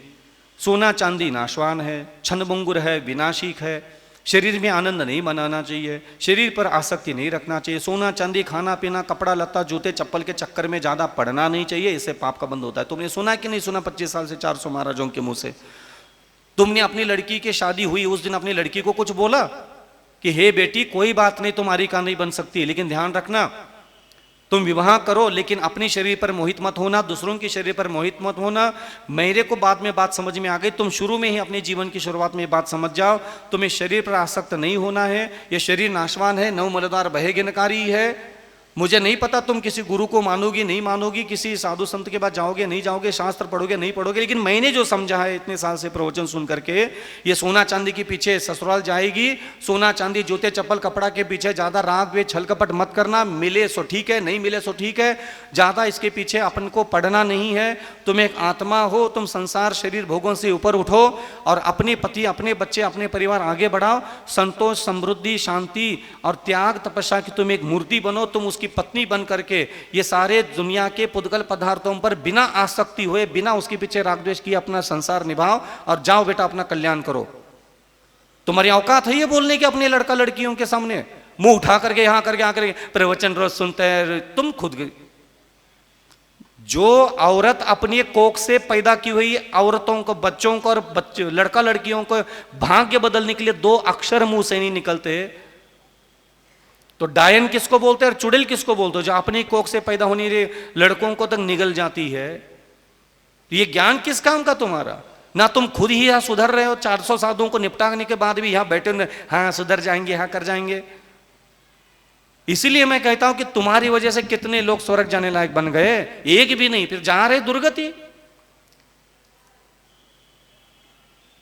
Speaker 1: सोना चांदी नाशवान है, छनबुंगुर है, विनाशिक है, शरीर में आनंद नहीं मनाना चाहिए, शरीर पर आसक्ति नहीं रखना चाहिए, सोना चांदी खाना पीना कपड़ा लत्ता जूते चप्पल के चक्कर में ज्यादा पड़ना नहीं चाहिए, इससे पाप का बंद होता है। तुमने सुना कि नहीं सुना 25 साल से 400 महाराजों के मुंह से? तुमने अपनी लड़की की शादी हुई उस दिन अपनी लड़की को कुछ बोला कि हे बेटी कोई बात नहीं, तुम्हारी का नहीं बन सकती, लेकिन ध्यान रखना तुम विवाह करो लेकिन अपने शरीर पर मोहित मत होना, दूसरों के शरीर पर मोहित मत होना। मेरे को बाद में बात समझ में आ गई, तुम शुरू में ही अपने जीवन की शुरुआत में बात समझ जाओ, तुम्हें शरीर पर आसक्त नहीं होना है। यह शरीर नाशवान है, नव मलदार बहेगिनकारी है। मुझे नहीं पता तुम किसी गुरु को मानोगी नहीं मानोगी, किसी साधु संत के पास जाओगे नहीं जाओगे, शास्त्र पढ़ोगे नहीं पढ़ोगे, लेकिन मैंने जो समझा है इतने साल से प्रवचन सुन करके, ये सोना चांदी के पीछे ससुराल जाएगी, सोना चांदी जूते चप्पल कपड़ा के पीछे ज्यादा राग द्वेष छल कपट मत करना, मिले सो ठीक है, नहीं मिले सो ठीक है, ज्यादा इसके पीछे अपन को पढ़ना नहीं है। तुम एक आत्मा हो, तुम संसार शरीर भोगों से ऊपर उठो और अपने पति, अपने बच्चे, अपने परिवार आगे बढ़ाओ। संतोष, समृद्धि, शांति और त्याग तपस्या की तुम एक मूर्ति बनो। तुम की पत्नी बन करके ये सारे दुनिया के पुद्गल पदार्थों पर बिना आसक्ति हुए, बिना उसके पीछे राग द्वेष किए अपना संसार निभाओ और जाओ बेटा अपना कल्याण करो। तुम्हारी औकात है ये बोलने की अपने लड़का लड़कियों के सामने मुंह उठा करके यहां करके आकर प्रवचन रोज सुनते हैं? तुम खुद, जो औरत अपनी कोख से पैदा की हुई औरतों को, बच्चों को और बच्चे लड़का लड़कियों को भाग्य बदलने के लिए 2 अक्षर मुंह से नहीं निकलते, तो डायन किसको बोलते हैं और चुड़ैल किसको बोलते हो? जो अपनी कोख से पैदा होने रे लड़कों को तक निगल जाती है। ये ज्ञान किस काम का तुम्हारा? ना तुम खुद ही यहां सुधर रहे हो, 400 साधुओं को निपटाने के बाद भी यहां बैठे हाँ सुधर जाएंगे, हाँ कर जाएंगे। इसीलिए मैं कहता हूं कि तुम्हारी वजह से कितने लोग स्वर्ग जाने लायक बन गए, एक भी नहीं, फिर जा रहे दुर्गति।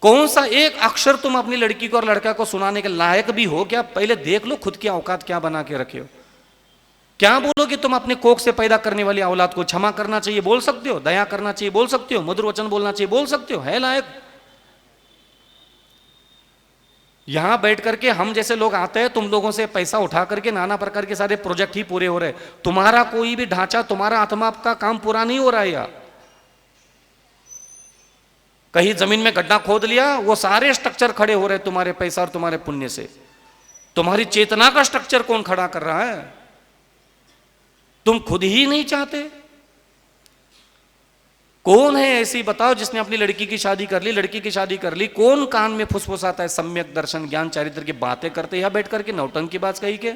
Speaker 1: कौन सा एक अक्षर तुम अपनी लड़की को और लड़का को सुनाने के लायक भी हो क्या? पहले देख लो खुद की औकात क्या बना के रखे हो। क्या बोलोगे तुम अपने कोख से पैदा करने वाली औलाद को? क्षमा करना चाहिए बोल सकते हो, दया करना चाहिए बोल सकते हो, मधुर वचन बोलना चाहिए बोल सकते हो, है लायक? यहां बैठ करके हम जैसे लोग आते हैं, तुम लोगों से पैसा उठा करके नाना प्रकार के सारे प्रोजेक्ट ही पूरे हो रहे, तुम्हारा कोई भी ढांचा, तुम्हारा आत्मा का काम पूरा नहीं हो रहा है। यार कहीं जमीन में गड्ढा खोद लिया, वो सारे स्ट्रक्चर खड़े हो रहे तुम्हारे पैसा और तुम्हारे पुण्य से। तुम्हारी चेतना का स्ट्रक्चर कौन खड़ा कर रहा है? तुम खुद ही नहीं चाहते। कौन है ऐसी बताओ जिसने अपनी लड़की की शादी कर ली, लड़की की शादी कर ली, कौन कान में फुसफुसाता है सम्यक दर्शन ज्ञान चारित्र की बातें करते यहां बैठ करके नौटंकी बात कही के?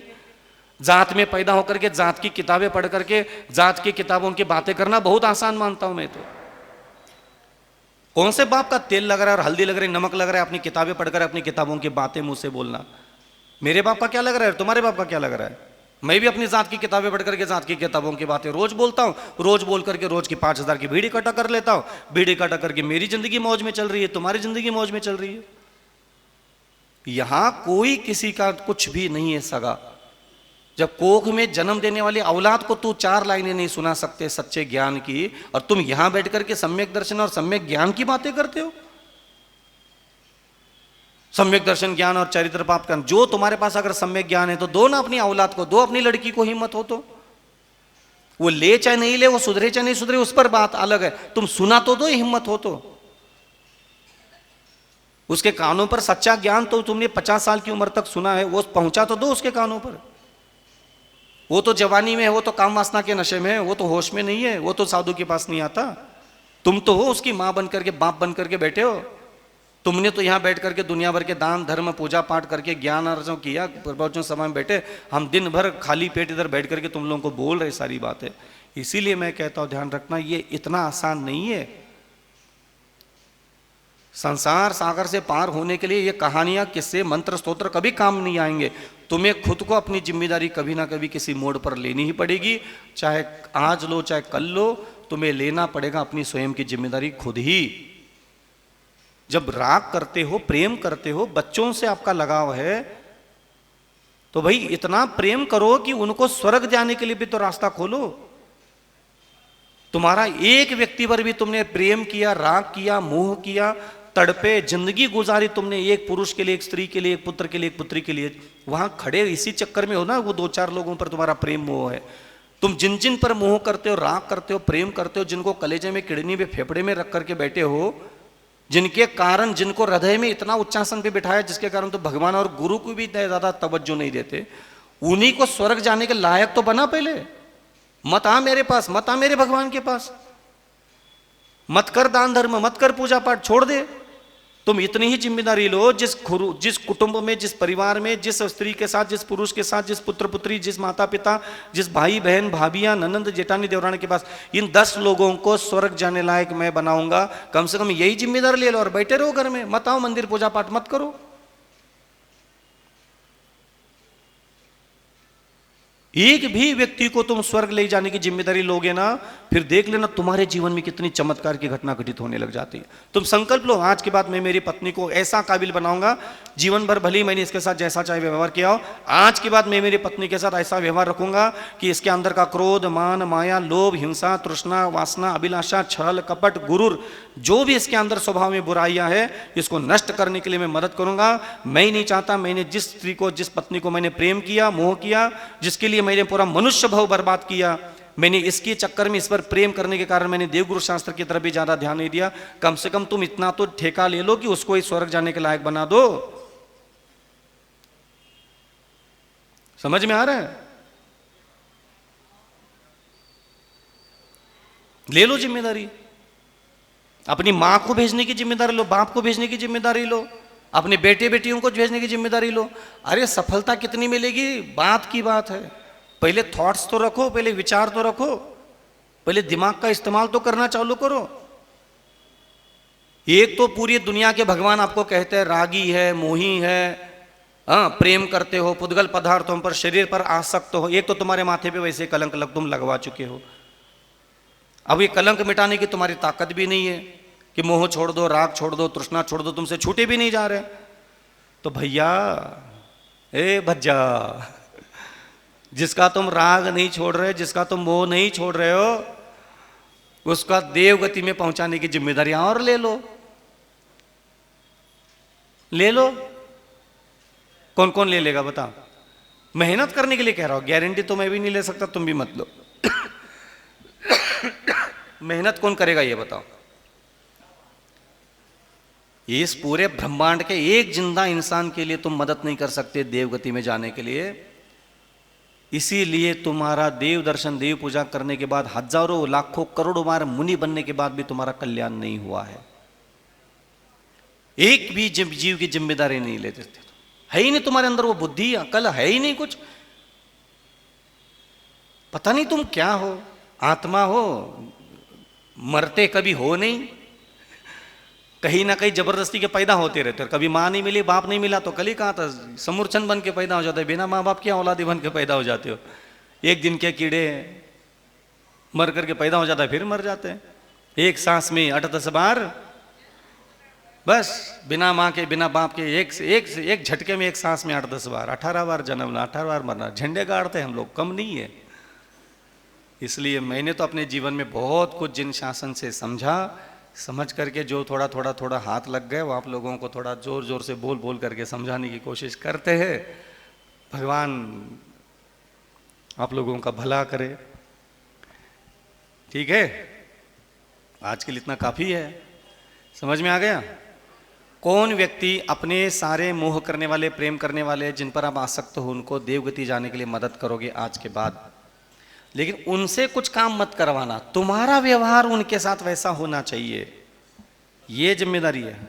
Speaker 1: जात में पैदा होकर के जात की किताबें पढ़ करके जात की किताबों की बातें करना बहुत आसान मानता हूं मैं तो। कौन से बाप का तेल लग रहा है और हल्दी लग रही, नमक लग रहा है अपनी किताबें पढ़कर अपनी किताबों की बातें मुंह से बोलना? मेरे बाप का क्या लग रहा है, तुम्हारे बाप का क्या लग रहा है? मैं भी अपनी जात की किताबें पढ़ करके जात की किताबों की बातें रोज बोलता हूं, रोज बोल करके रोज की 5000 की भीड़ इकट्ठा कर लेता हूं। भीड़ इकट्ठा करके मेरी जिंदगी मौज में चल रही है, तुम्हारी जिंदगी मौज में चल रही है। यहां कोई किसी का कुछ भी नहीं है सगा। जब कोख में जन्म देने वाली औलाद को तू 4 लाइनें नहीं सुना सकते सच्चे ज्ञान की, और तुम यहां बैठ करके सम्यक दर्शन और सम्यक ज्ञान की बातें करते हो। सम्यक दर्शन ज्ञान और चरित्र प्राप्त करना, जो तुम्हारे पास अगर सम्यक ज्ञान है तो दो ना अपनी औलाद को, दो अपनी लड़की को, हिम्मत हो तो। वो ले चाहे नहीं ले, वो सुधरे चाहे नहीं सुधरे, उस पर बात अलग है। तुम सुना तो दो, हिम्मत हो तो। उसके कानों पर सच्चा ज्ञान तो तुमने 50 साल की उम्र तक सुना है, वो पहुंचा तो दो उसके कानों पर। वो तो जवानी में है, वो तो काम वासना के नशे में है, वो तो होश में नहीं है, वो तो साधु के पास नहीं आता। तुम तो हो उसकी मां बन करके, बाप बन करके बैठे हो। तुमने तो यहां बैठ करके दुनिया भर के दान धर्म पूजा पाठ करके ज्ञान अर्जन किया, प्रवचन सभा में बैठे। हम दिन भर खाली पेट इधर बैठ करके तुम लोगों को बोल रहे सारी बातें। इसीलिए मैं कहता हूं ध्यान रखना, ये इतना आसान नहीं है। संसार सागर से पार होने के लिए ये कहानियां, किस्से, मंत्र, स्तोत्र कभी काम नहीं आएंगे। तुम्हें खुद को अपनी जिम्मेदारी कभी ना कभी किसी मोड़ पर लेनी ही पड़ेगी। चाहे आज लो चाहे कल लो, तुम्हें लेना पड़ेगा अपनी स्वयं की जिम्मेदारी खुद ही। जब राग करते हो, प्रेम करते हो, बच्चों से आपका लगाव है, तो भाई इतना प्रेम करो कि उनको स्वर्ग जाने के लिए भी तो रास्ता खोलो। तुम्हारा एक व्यक्ति पर भी तुमने प्रेम किया, राग किया, मोह किया, तड़पे जिंदगी गुजारी तुमने, एक पुरुष के लिए, एक स्त्री के लिए, एक पुत्र के लिए, एक पुत्री के लिए, वहां खड़े इसी चक्कर में हो ना, वो 2-4 लोगों पर तुम्हारा प्रेम मोह है। तुम जिन जिन पर मोह करते हो, राग करते हो, प्रेम करते हो, जिनको कलेजे में, किडनी में, फेफड़े में रख करके बैठे हो, जिनके कारण, जिनको हृदय में इतना उच्चासन पे बिठाया, जिसके कारण तो भगवान और गुरु को भी ज्यादा तवज्जो नहीं देते, उन्हीं को स्वर्ग जाने के लायक तो बना पहले। मत आ मेरे पास, मत आ मेरे भगवान के पास, मत कर दान धर्म, मत कर पूजा पाठ, छोड़ दे। तुम इतनी ही जिम्मेदारी लो, जिस कुटुंब में, जिस परिवार में, जिस स्त्री के साथ, जिस पुरुष के साथ, जिस पुत्र पुत्री, जिस माता पिता, जिस भाई बहन, भाभियां, ननंद, जेठानी, देवरानी के पास, इन 10 लोगों को स्वर्ग जाने लायक मैं बनाऊंगा। कम से कम यही जिम्मेदारी ले लो और बैठे रहो घर में, मत आओ मंदिर, पूजा पाठ मत करो। एक भी व्यक्ति को तुम स्वर्ग ले जाने की जिम्मेदारी लोगे ना, फिर देख लेना तुम्हारे जीवन में कितनी चमत्कार की घटना घटित होने लग जाती है। तुम संकल्प लो, आज के बाद मैं मेरी पत्नी को ऐसा काबिल बनाऊंगा, जीवन भर भले ही मैंने इसके साथ जैसा चाहे व्यवहार किया हो, आज के बाद मैं मेरी पत्नी के साथ ऐसा व्यवहार रखूंगा कि इसके अंदर का क्रोध, मान, माया, लोभ, हिंसा, तृष्णा, वासना, अभिलाषा, छल, कपट, गुरूर, जो भी इसके अंदर स्वभाव में बुराइयां है, इसको नष्ट करने के लिए मैं मदद करूंगा। मैं नहीं चाहता, मैंने जिस स्त्री को, जिस पत्नी को मैंने प्रेम किया, मोह किया, जिसके लिए मैंने पूरा मनुष्य भाव बर्बाद किया, मैंने इसके चक्कर में, इस पर प्रेम करने के कारण मैंने देवगुरु शास्त्र की तरफ भी ज्यादा ध्यान नहीं दिया। कम से कम तुम इतना तो ठेका ले लो कि उसको इस स्वर्ग जाने के लायक बना दो। समझ में आ रहा है? ले लो जिम्मेदारी, अपनी मां को भेजने की जिम्मेदारी लो, बाप को भेजने की जिम्मेदारी लो, अपने बेटे बेटियों को भेजने की जिम्मेदारी लो। अरे सफलता कितनी मिलेगी, बात की बात है। पहले थॉट्स तो रखो, पहले विचार तो रखो, पहले दिमाग का इस्तेमाल तो करना चालू करो। एक तो पूरी दुनिया के भगवान आपको कहते हैं रागी है, मोही है, प्रेम करते हो, पुद्गल पदार्थों पर, शरीर पर आसक्त हो। एक तो तुम्हारे माथे पे वैसे कलंक तुम लगवा चुके हो। अब ये कलंक मिटाने की तुम्हारी ताकत भी नहीं है कि मोह छोड़ दो, राग छोड़ दो, तृष्णा छोड़ दो, तुमसे छूटे भी नहीं जा रहे। तो भैया ए भज्जा, जिसका तुम राग नहीं छोड़ रहे, जिसका तुम मोह नहीं छोड़ रहे हो, उसका देव गति में पहुंचाने की जिम्मेदारी और ले लो। ले लो। कौन कौन ले लेगा बताओ? मेहनत करने के लिए कह रहा हूं, गारंटी तो मैं भी नहीं ले सकता, तुम भी मत लो। मेहनत कौन करेगा ये बताओ? इस पूरे ब्रह्मांड के एक जिंदा इंसान के लिए तुम मदद नहीं कर सकते देवगति में जाने के लिए। इसीलिए तुम्हारा देव दर्शन, देव पूजा करने के बाद, हजारों लाखों करोड़ों बार मुनि बनने के बाद भी तुम्हारा कल्याण नहीं हुआ है। एक भी जीव की जिम्मेदारी नहीं लेते थे। है ही नहीं तुम्हारे अंदर वो बुद्धि, अकल है ही नहीं कुछ। पता नहीं तुम क्या हो, आत्मा हो, मरते कभी हो नहीं, कहीं ना कहीं जबरदस्ती के पैदा होते रहते हो। कभी माँ नहीं मिली, बाप नहीं मिला तो कल ही कहा था समूर्छन बन के पैदा हो जाते हैं, बिना माँ बाप के औलादी बन के पैदा हो जाते हो। एक दिन के कीड़े मर करके पैदा हो जाता है, फिर मर जाते हैं। एक सांस में 8-10 बार, बस बिना माँ के, बिना बाप के, एक झटके में एक सांस में 8-10 बार, 18 बार जन्मना, 18 बार मरना। झंडे गाड़ते हैं हम लोग, कम नहीं है। इसलिए मैंने तो अपने जीवन में बहुत कुछ जिन शासन से समझा, समझ करके जो थोड़ा हाथ लग गए, वो आप लोगों को थोड़ा जोर जोर से बोल बोल करके समझाने की कोशिश करते हैं। भगवान आप लोगों का भला करे। ठीक है, आज के लिए इतना काफी है। समझ में आ गया? कौन व्यक्ति अपने सारे मोह करने वाले, प्रेम करने वाले, जिन पर आप आसक्त हो, उनको देवगति जाने के लिए मदद करोगे आज के बाद। लेकिन उनसे कुछ काम मत करवाना, तुम्हारा व्यवहार उनके साथ वैसा होना चाहिए, ये जिम्मेदारी है।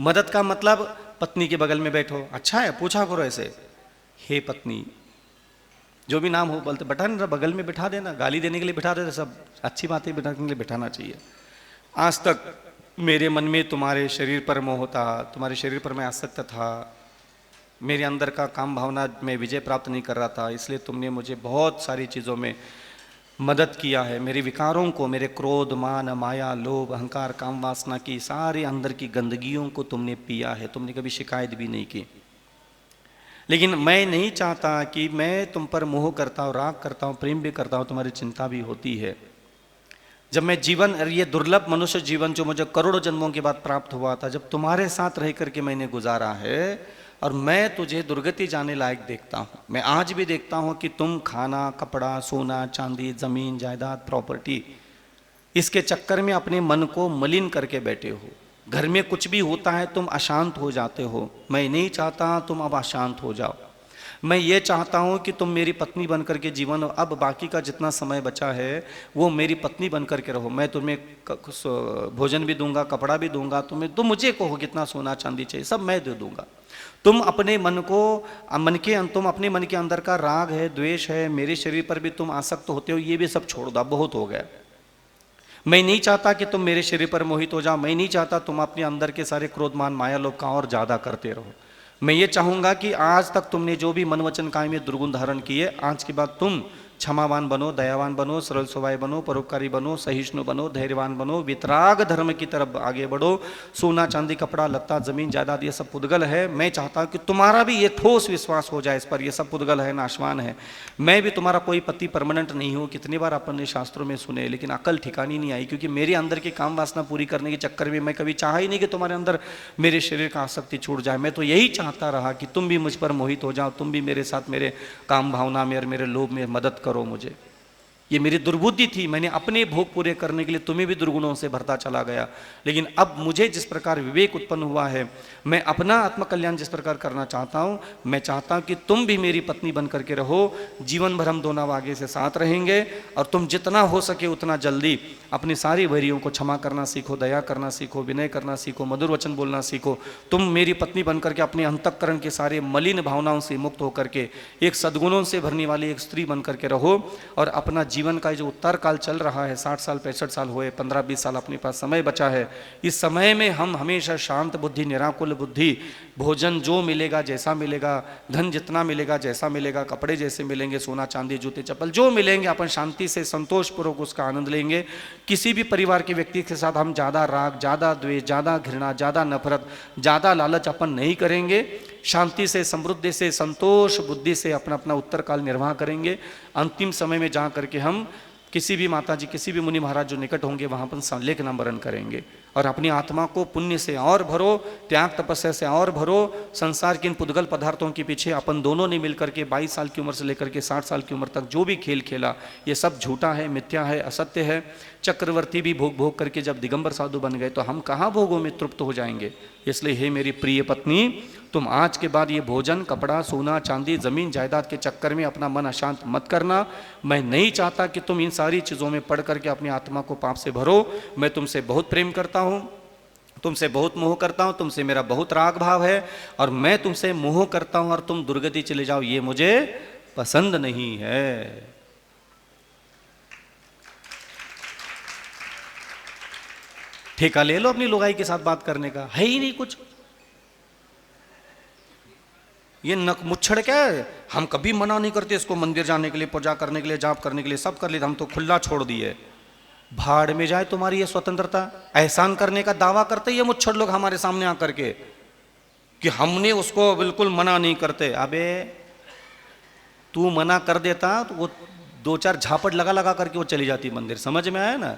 Speaker 1: मदद का मतलब पत्नी के बगल में बैठो, अच्छा है पूछा करो ऐसे, हे पत्नी, जो भी नाम हो बोलते, बैठा ना बगल में बिठा देना, गाली देने के लिए बिठा देते, सब अच्छी बातें बिठाने के लिए बिठाना चाहिए। आज तक मेरे मन में तुम्हारे शरीर पर मोह था, तुम्हारे शरीर पर मैं आसक्त था, मेरे अंदर का काम भावना में विजय प्राप्त नहीं कर रहा था, इसलिए तुमने मुझे बहुत सारी चीज़ों में मदद किया है, मेरे विकारों को, मेरे क्रोध, मान, माया, लोभ, अहंकार, काम वासना की सारे अंदर की गंदगियों को तुमने पिया है, तुमने कभी शिकायत भी नहीं की। लेकिन मैं नहीं चाहता कि मैं तुम पर मोह करता हूँ, राग करता हूँ, प्रेम भी करता हूँ, तुम्हारी चिंता भी होती है। जब मैं जीवन, ये दुर्लभ मनुष्य जीवन जो मुझे करोड़ों जन्मों के बाद प्राप्त हुआ था, जब तुम्हारे साथ रह करके मैंने गुजारा है, और मैं तुझे दुर्गति जाने लायक देखता हूँ। मैं आज भी देखता हूँ कि तुम खाना, कपड़ा, सोना, चांदी, जमीन, जायदाद, प्रॉपर्टी, इसके चक्कर में अपने मन को मलिन करके बैठे हो। घर में कुछ भी होता है तुम अशांत हो जाते हो। मैं नहीं चाहता तुम अब अशांत हो जाओ। मैं ये चाहता हूँ कि तुम मेरी पत्नी बनकर के जीवन, अब बाकी का जितना समय बचा है वो मेरी पत्नी बनकर के रहो। मैं तुम्हें भोजन भी दूंगा, कपड़ा भी दूंगा, तुम मुझे कहो कितना सोना चांदी चाहिए, सब मैं दे दूंगा। तुम अपने मन को, तुम अपने मन के अंदर का राग है, द्वेष है, मेरे शरीर पर भी तुम आसक्त होते हो, ये भी सब छोड़ दो, बहुत हो गया। मैं नहीं चाहता कि तुम मेरे शरीर पर मोहित हो जाओ। मैं नहीं चाहता तुम अपने अंदर के सारे क्रोध, मान, माया, लोभ का और ज्यादा करते रहो। मैं ये चाहूंगा कि आज तक तुमने जो भी मन वचन काया में दुर्गुण धारण किए, आज के बाद तुम क्षमावान बनो, दयावान बनो, सरल स्वभाव बनो, परोपकारी बनो, सहिष्णु बनो, धैर्यवान बनो, वितराग धर्म की तरफ आगे बढ़ो। सोना चांदी, कपड़ा लत्ता, जमीन जायदाद, ये सब पुद्गल है। मैं चाहता हूँ कि तुम्हारा भी ये ठोस विश्वास हो जाए इस पर, ये सब पुद्गल है, नाशवान है। मैं भी तुम्हारा कोई पति परमानेंट नहीं हूँ। कितनी बार अपन ने शास्त्रों में सुने, लेकिन अकल ठिकानी नहीं आई, क्योंकि मेरे अंदर की काम वासना पूरी करने के चक्कर में मैं कभी चाहा ही नहीं कि तुम्हारे अंदर मेरे शरीर का आसक्ति छूट जाए। मैं तो यही चाहता रहा कि तुम भी मुझ पर मोहित हो जाओ, तुम भी मेरे साथ मेरे काम भावना में और मेरे लोभ में मदद करो मुझे। ये मेरी दुर्बुद्धि थी, मैंने अपने भोग पूरे करने के लिए तुम्हें भी दुर्गुणों से भरता चला गया। लेकिन अब मुझे जिस प्रकार विवेक उत्पन्न हुआ है, मैं अपना आत्मकल्याण जिस प्रकार करना चाहता हूँ, मैं चाहता हूँ कि तुम भी मेरी पत्नी बन करके रहो। जीवन भर हम दोनों आगे से साथ रहेंगे, और तुम जितना हो सके उतना जल्दी अपनी सारी वैरियों को क्षमा करना सीखो, दया करना सीखो, विनय करना सीखो, मधुर वचन बोलना सीखो। तुम मेरी पत्नी बनकर के अपने अंतःकरण के सारे मलिन भावनाओं से मुक्त होकर के एक सद्गुणों से भरने वाली एक स्त्री बन करके रहो। और अपना जीवन का जो उत्तर काल चल रहा है, 60 साल 65 साल हुए, 15-20 साल अपने पास समय बचा है, इस समय में हम हमेशा शांत बुद्धि, निराकुल बुद्धि, भोजन जो मिलेगा जैसा मिलेगा, धन जितना मिलेगा जैसा मिलेगा, कपड़े जैसे मिलेंगे, सोना चांदी जूते चप्पल जो मिलेंगे, अपन शांति से संतोषपूर्वक उसका आनंद लेंगे। किसी भी परिवार के व्यक्ति के साथ हम ज़्यादा राग, ज़्यादा द्वेष, ज़्यादा घृणा, ज़्यादा नफरत, ज़्यादा लालच अपन नहीं करेंगे। शांति से, समृद्धि से, संतोष बुद्धि से अपना अपना उत्तर काल निर्वाह करेंगे। अंतिम समय में जा करके हम किसी भी माता जी, किसी भी मुनि महाराज जो निकट होंगे वहाँ पर लेख नामरण करेंगे, और अपनी आत्मा को पुण्य से और भरो, त्याग तपस्या से और भरो। संसार के इन पुद्गल पदार्थों के पीछे अपन दोनों ने मिलकर के 22 साल की उम्र से लेकर के 60 साल की उम्र तक जो भी खेल खेला, ये सब झूठा है, मिथ्या है, असत्य है। चक्रवर्ती भी भोग भोग करके जब दिगंबर साधु बन गए तो हम कहाँ भोगों में तृप्त हो जाएंगे। इसलिए हे मेरी प्रिय पत्नी, तुम आज के बाद ये भोजन, कपड़ा, सोना चांदी, जमीन जायदाद के चक्कर में अपना मन अशांत मत करना। मैं नहीं चाहता कि तुम इन सारी चीज़ों में पढ़ करके अपनी आत्मा को पाप से भरो। मैं तुमसे बहुत प्रेम करता हूँ, तुमसे बहुत मोह करता हूँ, तुमसे मेरा बहुत राग भाव है, और मैं तुमसे मोह करता हूँ और तुम दुर्गति चले जाओ, ये मुझे पसंद नहीं है। ठेका ले लो अपनी लुगाई के साथ बात करने का, है ही नहीं कुछ। ये नक मुच्छड़ क्या है, हम कभी मना नहीं करते इसको मंदिर जाने के लिए, पूजा करने के लिए, जाप करने के लिए, सब कर लेते, हम तो खुला छोड़ दिए। भाड़ में जाए तुम्हारी ये स्वतंत्रता। एहसान करने का दावा करते ये मुच्छड़ लोग हमारे सामने आकर के कि हमने उसको बिल्कुल मना नहीं करते। अबे तू मना कर देता तो वो 2-4 झापट लगा लगा करके वो चली जाती मंदिर। समझ में आया ना?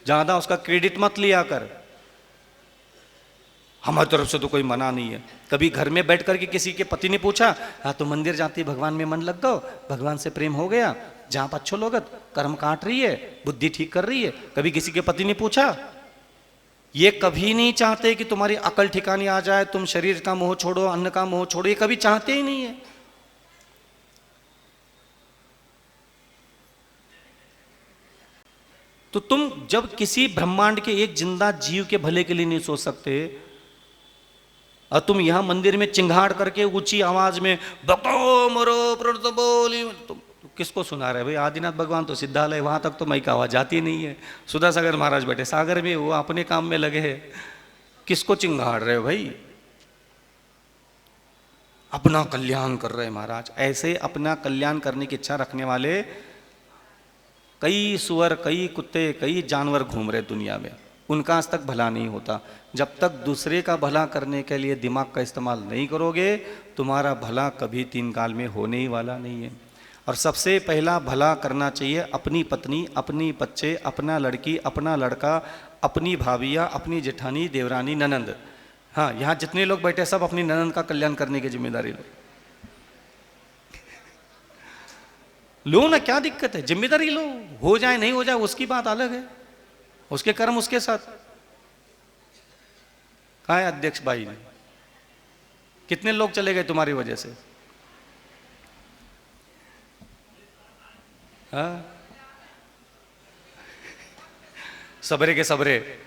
Speaker 1: ज्यादा उसका क्रेडिट मत लिया कर। हमारी तरफ से तो कोई मना नहीं है। कभी घर में बैठ करके किसी के पति ने पूछा, हाँ तो मंदिर जाती, भगवान में मन लग गो, भगवान से प्रेम हो गया, जहाँ अच्छो लोगत कर्म काट रही है, बुद्धि ठीक कर रही है। कभी किसी के पति ने पूछा? ये कभी नहीं चाहते कि तुम्हारी अकल ठिकानी आ जाए, तुम शरीर का मोह छोड़ो, अन्न का मोह छोड़ो, ये कभी चाहते ही नहीं है। तो तुम जब किसी ब्रह्मांड के एक जिंदा जीव के भले के लिए नहीं सोच सकते, और तुम यहां मंदिर में चिंगाड़ करके ऊंची आवाज में भक्तो मरो प्रणत बोली, तुम किसको सुना रहे भाई? आदिनाथ भगवान तो सिद्धालय, वहां तक तो माइक की आवाज जाती नहीं है। सुधा सागर महाराज बैठे सागर में, वो अपने काम में लगे हैं, किसको चिंगाड़ रहे हो भाई? अपना कल्याण कर रहे महाराज। ऐसे अपना कल्याण करने की इच्छा रखने वाले कई सुअर, कई कुत्ते, कई जानवर घूम रहे दुनिया में, उनका आज तक भला नहीं होता। जब तक दूसरे का भला करने के लिए दिमाग का इस्तेमाल नहीं करोगे, तुम्हारा भला कभी तीन काल में होने ही वाला नहीं है। और सबसे पहला भला करना चाहिए अपनी पत्नी, अपनी बच्चे, अपना लड़की, अपना लड़का, अपनी भाभिया, अपनी जेठानी, देवरानी, ननंद। हाँ, यहाँ जितने लोग बैठे सब अपनी ननंद का कल्याण करने की जिम्मेदारी लो ना, क्या दिक्कत है, जिम्मेदारी लो। हो जाए नहीं हो जाए उसकी बात अलग है, उसके कर्म उसके साथ। कहा है अध्यक्ष भाई ने? कितने लोग चले गए तुम्हारी वजह से? हाँ, सबरे के सबरे,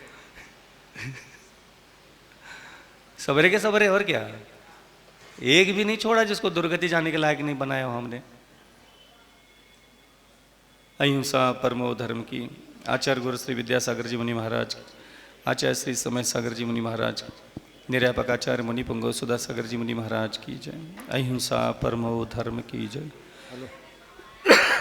Speaker 1: सबरे के सबरे, और क्या, एक भी नहीं छोड़ा जिसको दुर्गति जाने के लायक नहीं बनाया हो हमने। अहिंसा परमो धर्म की। आचार्य गुरु श्री विद्यासागर जी मुनि महाराज की, आचार्य श्री समय सागर जी मुनि महाराज की, निर्यापक आचार्य मुनि पुंगव सुधा सागर जी मुनि महाराज की जय। अहिंसा परमो धर्म की जय।